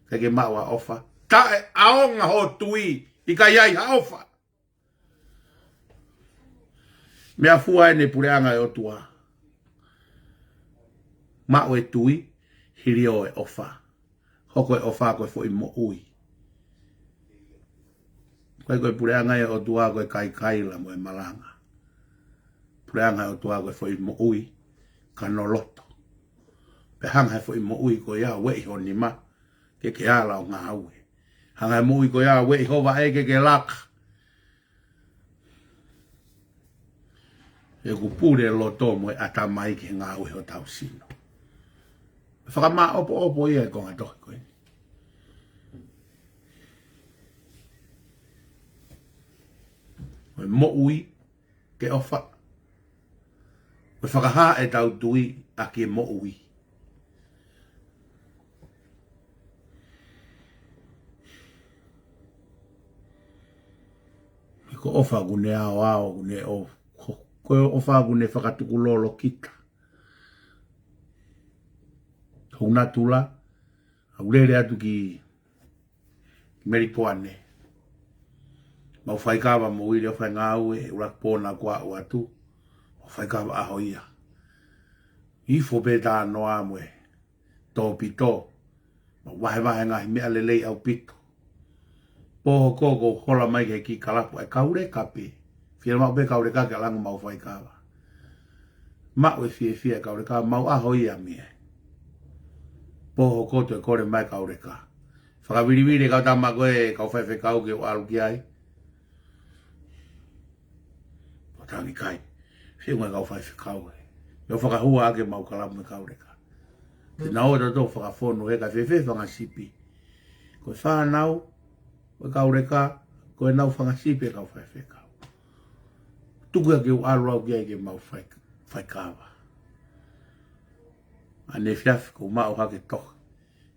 Kake mau a ofa. Ta e aonga ho tui i ka iai ha ofa. Mea fua e ne pureanga e Otua. Mau e tui, hiri o e ofa. Hoko e ofa koe fo i mo ui. Koe pureanga e Otua koe Kaikehe la mo e Malanga. Pureanga e Otua koe fo i mo ui, kanoloto. Pe hanga e fo i mo ui koe ia wei ho ni ma, ke ala o ngā ue. Hanga e mo ui koe ia wei ho wa eke ke laka. E kupure loto mo e atamai ke ngā ue ho tau sino. Fakama'a opo ia e konga tohi koe. Mo ui ke ofa. Koe whakaha e tau tui a ke mo ui. Ko ofa gune ao gune o. Koe ofa gune whakatukulolo kita. Huna tula. Aurere atu ki Meripoane. Mau whaikawa mo uire o whai ngā ue, urak pōna kua o atu. O whaikawa aho ia. Hifo pe tā noa mwe. Tō pito. Ma wahe ngahi mea lelei au pito. Pōho kōko hola mai ke ki kalapu. E kaure kape. Whia mau pe kaure kake alangu mau whaikawa. Mau e fie kaure ka. Mau aho ia mea. Pōho koto e kore mai kaure ka. Whakawiriwiri kau tama koe kau whaiwhe kau ke o alu ki ai. O tangi kai. Whiunga kau whaiwhe kau e. Yo whakahua ake mau kalamu e kaure ka. Te nao e tato whakafono he ka whewhe whangasipi. Koe whanau, koe kaure ka, koe nau whangasipi e kau whaiwhe kau. Tuku ake o alu au ki ai ke mau whaikawa. Ane whiawhi ko mao hake tohi.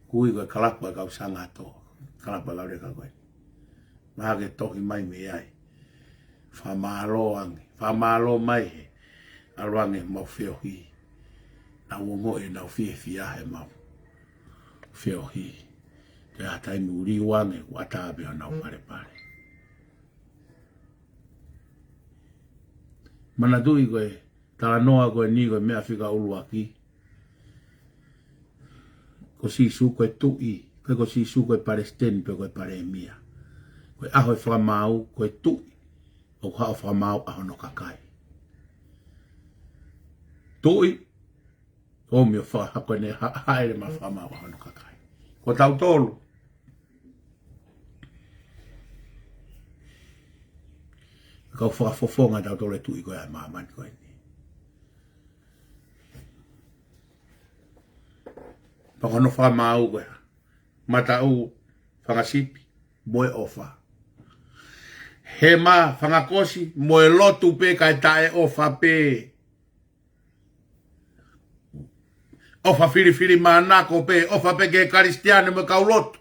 Kui koe kalapa e kau sanga to. Kalapa kaure ka koe. Mahake tohi mai me ai. Whamalo ange. Whamalo mai he. Aluange mau whiohi. Na uongo e nau whiahe mau. Whiohi. Te hatai muri wange watabe o nau pare. Mana tui koe. Tala noa koe ni koe mea whika ulu aki. Ko sisu koe tui, ko sisu koe Palestine, pe koe pare mia. Koe aho e Fakamaau, koe tui, o hao Fakamaau aho no kakai. Tui, o mio whakako ne haere ma Fakamaau aho no kakai. Ko tau tolu. Kau whakafofonga tau tolu e tui koe ai maama koe ni. Pakono Fakamaau koe. Matiu whangasipi, moe ofa. Hema whangakosi, moe lotu pe kai tae ofa pe. Ofa whiriwhiri manako pe, ofa pe ke karistiane me kau lotu.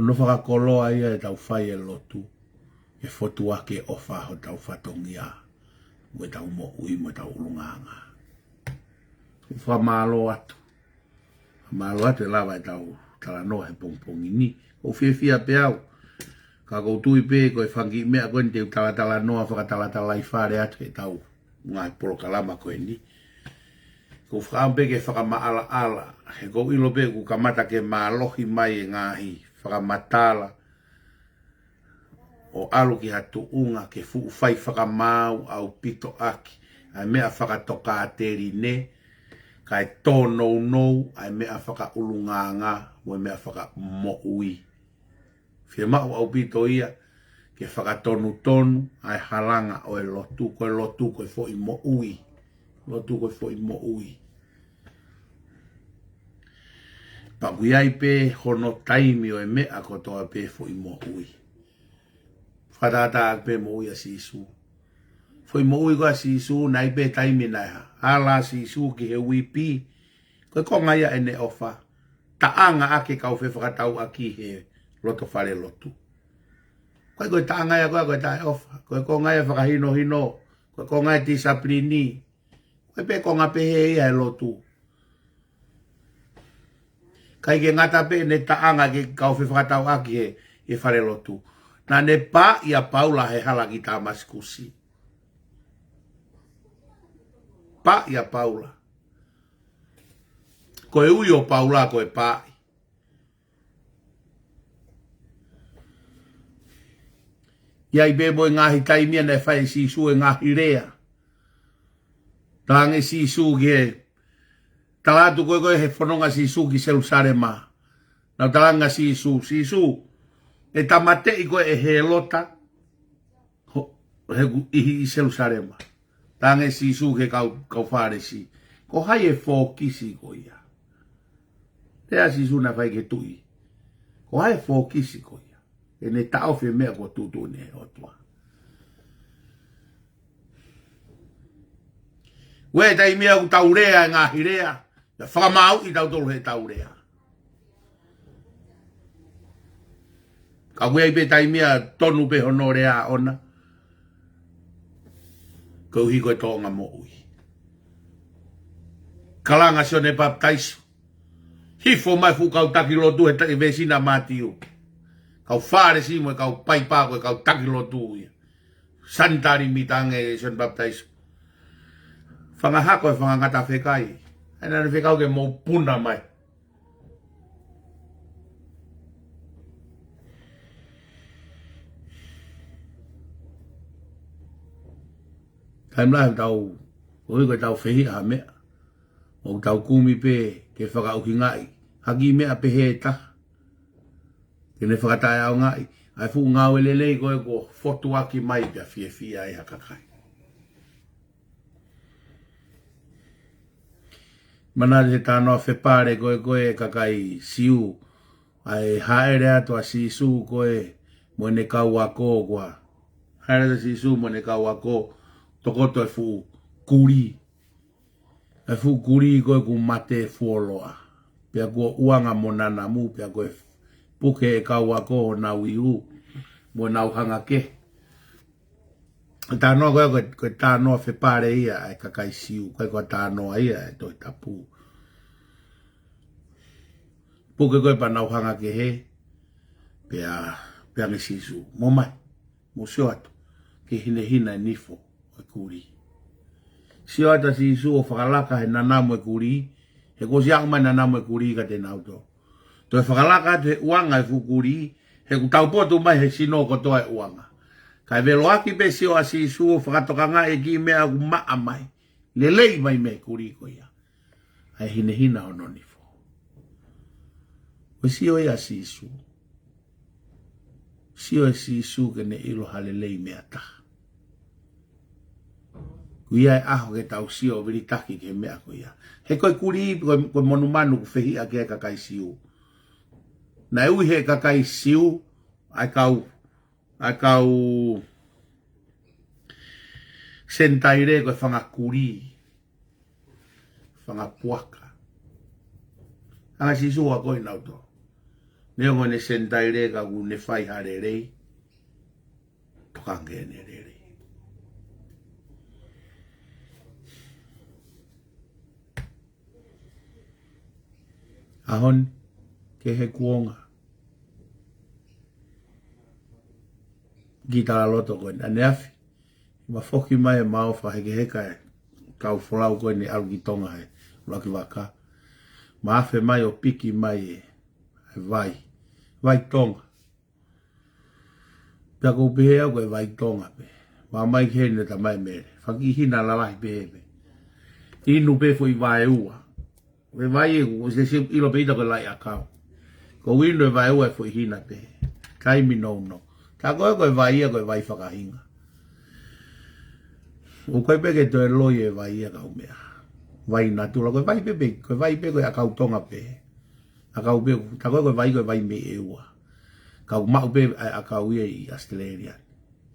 No whakakoloa ia e tau whai e lotu. E fotu ake ofa ho tau whatongia. Mo tau mo ui mo tau ulunganga. Whamalo atu. Whamalo atu e lawa e tau tala noa he pongpongi ni. O whiawhia pe au. Ka koutui pe ko e whangi mea koe ni te tala noa whakatala i whare atu e tau. Ngai polo kalama koe ni. Ko whaampe ke fakama'a. He kou ilo pe ku kamata ke malohi mai e ngaahi. Fakamatala o alu ki hatu'unga ke fu'ufai Fakamaau au pito aki. Ai mea whakatoka ateri ne. Kai tōnou ai mea whakaulunganga mo mea whakamo'ui. Whia mau au pito ia ke whakatonu ai halanga o e lotu koe fo'i mo'ui. Lotu koe fo'i mo'ui. Pakuiai pe hono taimi o e mea kotoa pe fo i mo ui. Fakatata pe mo ia sisu. Foi mo ia sisu nai pe taimi nai. Ala sisu ki he wipi. Koe konga ia ene ofa. Taanga ake kau fe fakatau aki he loto fare lotu. Koe taanga ia koe tae ofa. Koe konga ia fakahino hino. Koe konga ia tisaplini. Koe pe konga pe he ia e lotu. Kaike ngata pe ne taanga ke kau fe fakatau aki he e fare lotu. Na ne pa ia paula he halaki ta maskusi. Pa ia paula. Koe uio paula koe pa. Iai bebo e ngaahi taimia ne whai sisu e ngaahi rea. Tange sisu ke. Talatu koe he whanonga sisu ki Jerusalema. Nau talanga sisu. E tamatei koe e he lota. He ihi Jerusalema. Tange sisu ke kau wharesi. Ko hai e fōkisi ko ia. Tea sisu na whai ke tui. Ko hai e fōkisi ko ia. E ne tau whi mea ko tutu ne Otua. Ue tai mea ku taurea e ngaahi rea. Ya FAKAMAU i tau tolu he taurea. Ka wei pe tai mea tonu pe honorea ona. Kau hiko e tonga mo ui. Kalanga sio ne baptaiso. Hifo mai fu kau taki lotu he veesi na Matiu. Kau whare si mo kau pai pako e kau taki lotu ia. Santari mitange sio ne baptaiso. Whangahako e whangangata whekai. Hena ne whekau ke mo puna mai. Taimlahi tau, oi koe tau whehi a mea. O tau kumi pe ke whakauhi ngai. Haki mea pe he ta. Ke ne whakatai au ngai. Ai fu ngau elelei koe ko fotu aki mai pia fia e hakakai. Mana te tānoa whepare koe kakai siu. Ai haere atua sisu koe mo ne kau ako koa. Haere sisu mo ne kau ako. Tokoto e fu kuri. E fu kuri koe ku mate fuoloa. Pia kua uanga mo nana mu. Pia koe puke e kau ako na wiu. Mo nau hanga ke. Tānoa koe tānoa whepare ia e kakai siu. Koe tānoa ia e toi tapu. Puke koe pa nau hanga ke he. Pia me sisu. Mo mai. Mo sio atu. Ke hina e nifo. Kuri. Sio ata si su o whakalaka he nanamu e kuri. He kosi ako mai nanamu e kuri ka te nauto. To e whakalaka te uanga e fukuri. He ku taupoto mai he sino kotoa e uanga. Kai velo aki pe sio a si su o whakatokanga e ki mea ku maa mai. Lelei mai me kuri ko ia. Hai hina ono nifo. O sio e a si su. Sio e si su ke ne ilo halelei mea taha. Ia e aho ke tau sio viritaki ke mea ko ia. He koe kuri koe monumanu ku whehi a ke kakai siu. Na ui he kakai siu ai kau sentaire koe whanga kuri. Whanga puaka. Anga sisu a koe nauto. Neo koe ne sentaire ka ku ne whai hare rei. Tokange ne rei. Ahon ke he kuonga. Gita loto koe na neafi. Ma foki mai e maofa he keheka e. Kau wholau koe ni alu gitonga he. Laki waka. Ma afe mai o piki mai e. Vai. Vai tonga. Pia kou pehe au koe vai tonga pe. Ma mai ke hene ta mai mere. Whaki hina lalahi pehe pe. Inu pe fo i vai ua. We vai e se ilo peita ko lai akau. Ko wino e vai ua e fo i hina pe. Kaimi no. Ta koe koe vai e koe vai whakahinga. O koe peke to e loi e vai e kau mea. Vai natula koe vai pepe. Koe vai pe koe akau tonga pe. Akau pe. Ta koe koe vai me e ua. Kau mau pe akau ia i Isileli.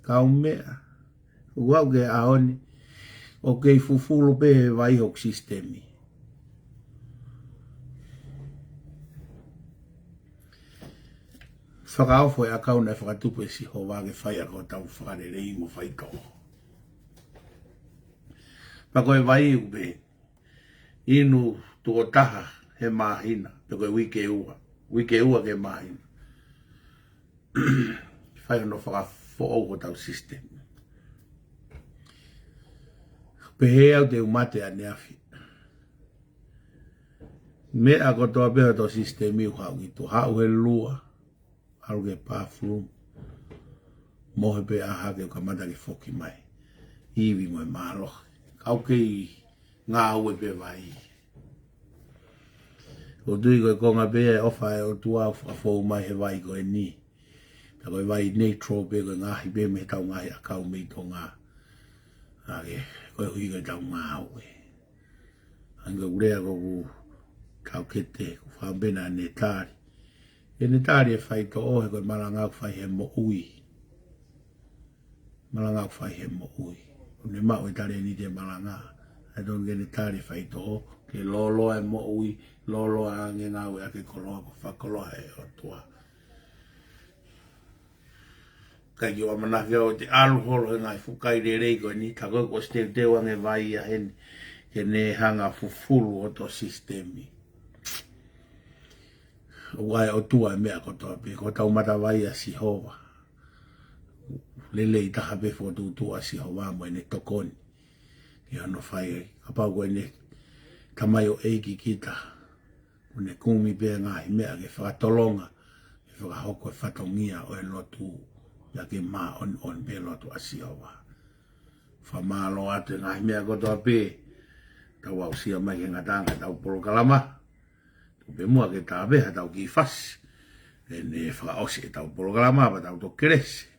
kau mea. Uau ke aoni. O kei fufulu pe he vai hok sistemi. Whakao foi a kau nei whakatupu e si ho wage whai a kau tau whakare rei mo whai kau. Pako e vai ube. Inu tuo taha he mahina. Pako e wike ua. Wike ua ke mahina. Whai no whakafo o tau sistemi. Pehe au te umate a neafi. Me a kotoa peho to sistemi uhau i tu hau he lua. Hau ke pāfuru. Mohe pe a hake o ka mata ke foki mai. Iwi mo e mahalohi. Kau kei ngā ue pe vai. O tui koe konga pe e ofa e Otua a fōu mai he vai koe ni. Ta koe vai neutral pe koe ngaahi pe me tau ngaahi a kau mei tō ngā. Ake koe hui koe tau ngā ue. Anga urea koku tau kete ku whambena ne tāri. E ne tāri e whai to ohe koe Malanga ku whai he mo ui. Malanga ku whai he mo ui. Ne mau e tari ni te Malanga. I don't get ne tāri whai to o. Ke lolo e mo ui. Lolo a nge ngā ue ake koloa ko whakoloa e Otua. Kai ki wa manake o te alu holo e ngai fukai re rei koe ni. Ta koe ko steu te wange vai a heni. Ke ne hanga fufulu o to sistemi. Wai Otua e mea kotoa pe. Ko tau mata vai a Sihova. Lele i taha pe fo tutua Sihova mo e ne tokoni. Ki ano whai. Kapau koe ne tamai o Eiki kita. Kune kumi pe ngāhi mea ke whakatolonga. Ke whakahoko e whatongia o e lotu. Ya ke mā on pe lotu a Sihova. Whamalo atu ngāhi mea kotoa pe. Tau au sia mai ke ngata'anga tau polo kalama. Pe mua ke tā beha tau ki whasi. E ne whakaosi e tau polo kalama pa tau to keresi.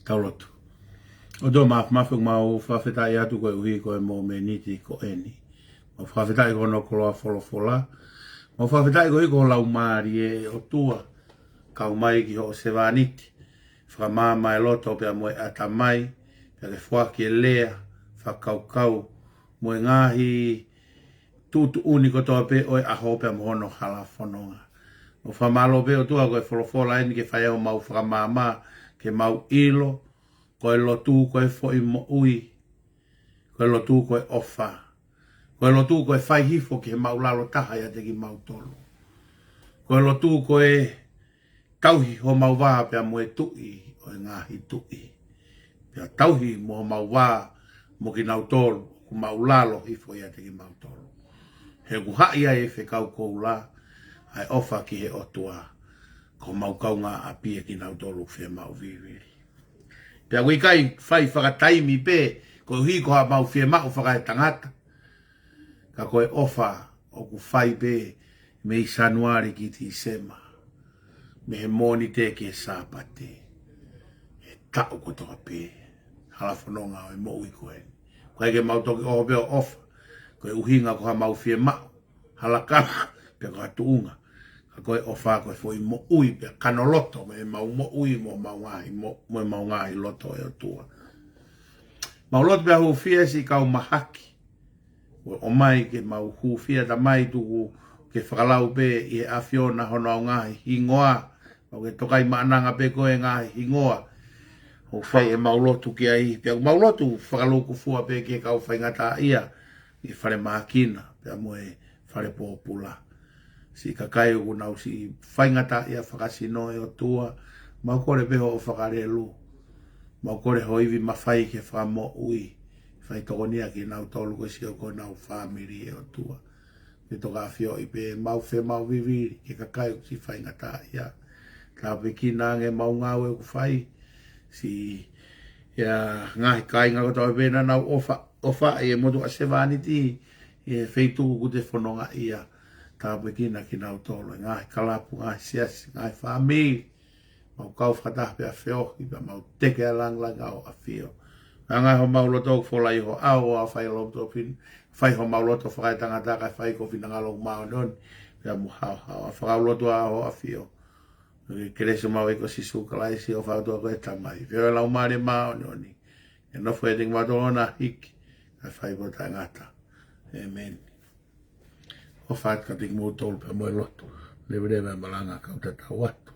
Taulotu. O do mafu mau whawhetai atu koe uhi koe mō me niti ko eni. Mau whawhetai ko no koloa wholofola. Mau whawhetai ko iko lau maari e Otua. Kau mai ki ho se wāniti. Whakama'a e loto pia moe ata mai. Pia ke whaki e lea. Whakaukau. Moe ngaahi. Tutu uni ko toa pe oe aho pia mohono hala whanonga. O whamalo pe Otua koe wholofola eni ke whaeho mau fakama'a. Ke mau ilo, koe lotu koe foi mo ui, koe lotu koe ofa, koe lotu koe fai hifo ke mau lalo taha ia te ki mau tolu. Koe lotu koe tauhi ho mau waa pia moe tui, o ngaahi tui. Pia tauhi mo mau waa mo ki nau tolu, ku mau lalo hifo ia te ki mau tolu. He kuhaia e whekau kou la, ai ofa ki he Otua. Ko mau kaunga a pia ki nau tolu whea mau viviri. Pia kui kai whai whakataimi pe, ko hui ko ha mau whea mau whakai tangata. Ka koe ofa o ku whai pe, me i sanuari ki ti sema. Me he moni te ke sāpate. He tau ko toka pe. Hala whanonga o e mo ui koe. Koe ke mau toki oho peo ofa. Koe uhinga ko ha mau whea mau. Hala kama, pia ko ha tuunga. Koe ofa koe foi mo ui pe kano loto me mau mo ui mo mau ngaahi mo mau ngaahi loto e Otua. Mau loto pe hu fia si kau mahaki. O mai ke mau hu fia da mai tuku ke whakalau pe i e awhiona hono au ngaahi hingoa. Mau ke tokai maananga pe koe ngaahi hingoa. Ho whai e mau loto ki ai. Pe mau loto whakalau kufua pe ke kau whai ngata'anga. I whare mahakina pe mo e whare pōpula. Si kakai o nau si whaingata ia whakasino e Otua, mau kore peho o whakarelu, mau kore hoivi mawhai ke whamo ui, whai tokonia ki nau tolu ko si o ko nau whamiri e Otua. Me toka whio i pe mau whe mau viviri, ke kakai o si whaingata ia, ka peki nange mau ngau e ku whai, si ngahi kai ngā koto e pena nau ofa e motu a se vaniti, e wheitu ku te whanonga ia, ka pekina ki nau tolo, ngahi kalapu, ngahi siasi, ngahi whamiri, mau kau whatape a whiohi, mau teke a langanga o a whio. Ngahi ho mau loto wholai ho au o a whai loto pin, whai ho mau loto whakai tangata kai whai ko whina ngalong mao non, pia mu hao hao, a whakau loto a ho a whio. Kereso mau eko sisu kalai si o whautua koe tamai, whio lau maare mao noni, e nofo e ting matona hiki, Ai whai mo tangata. Amen. O whaat ka tik mo tolu pe mo lotu. Lewe lewe malanga kau te tau atu.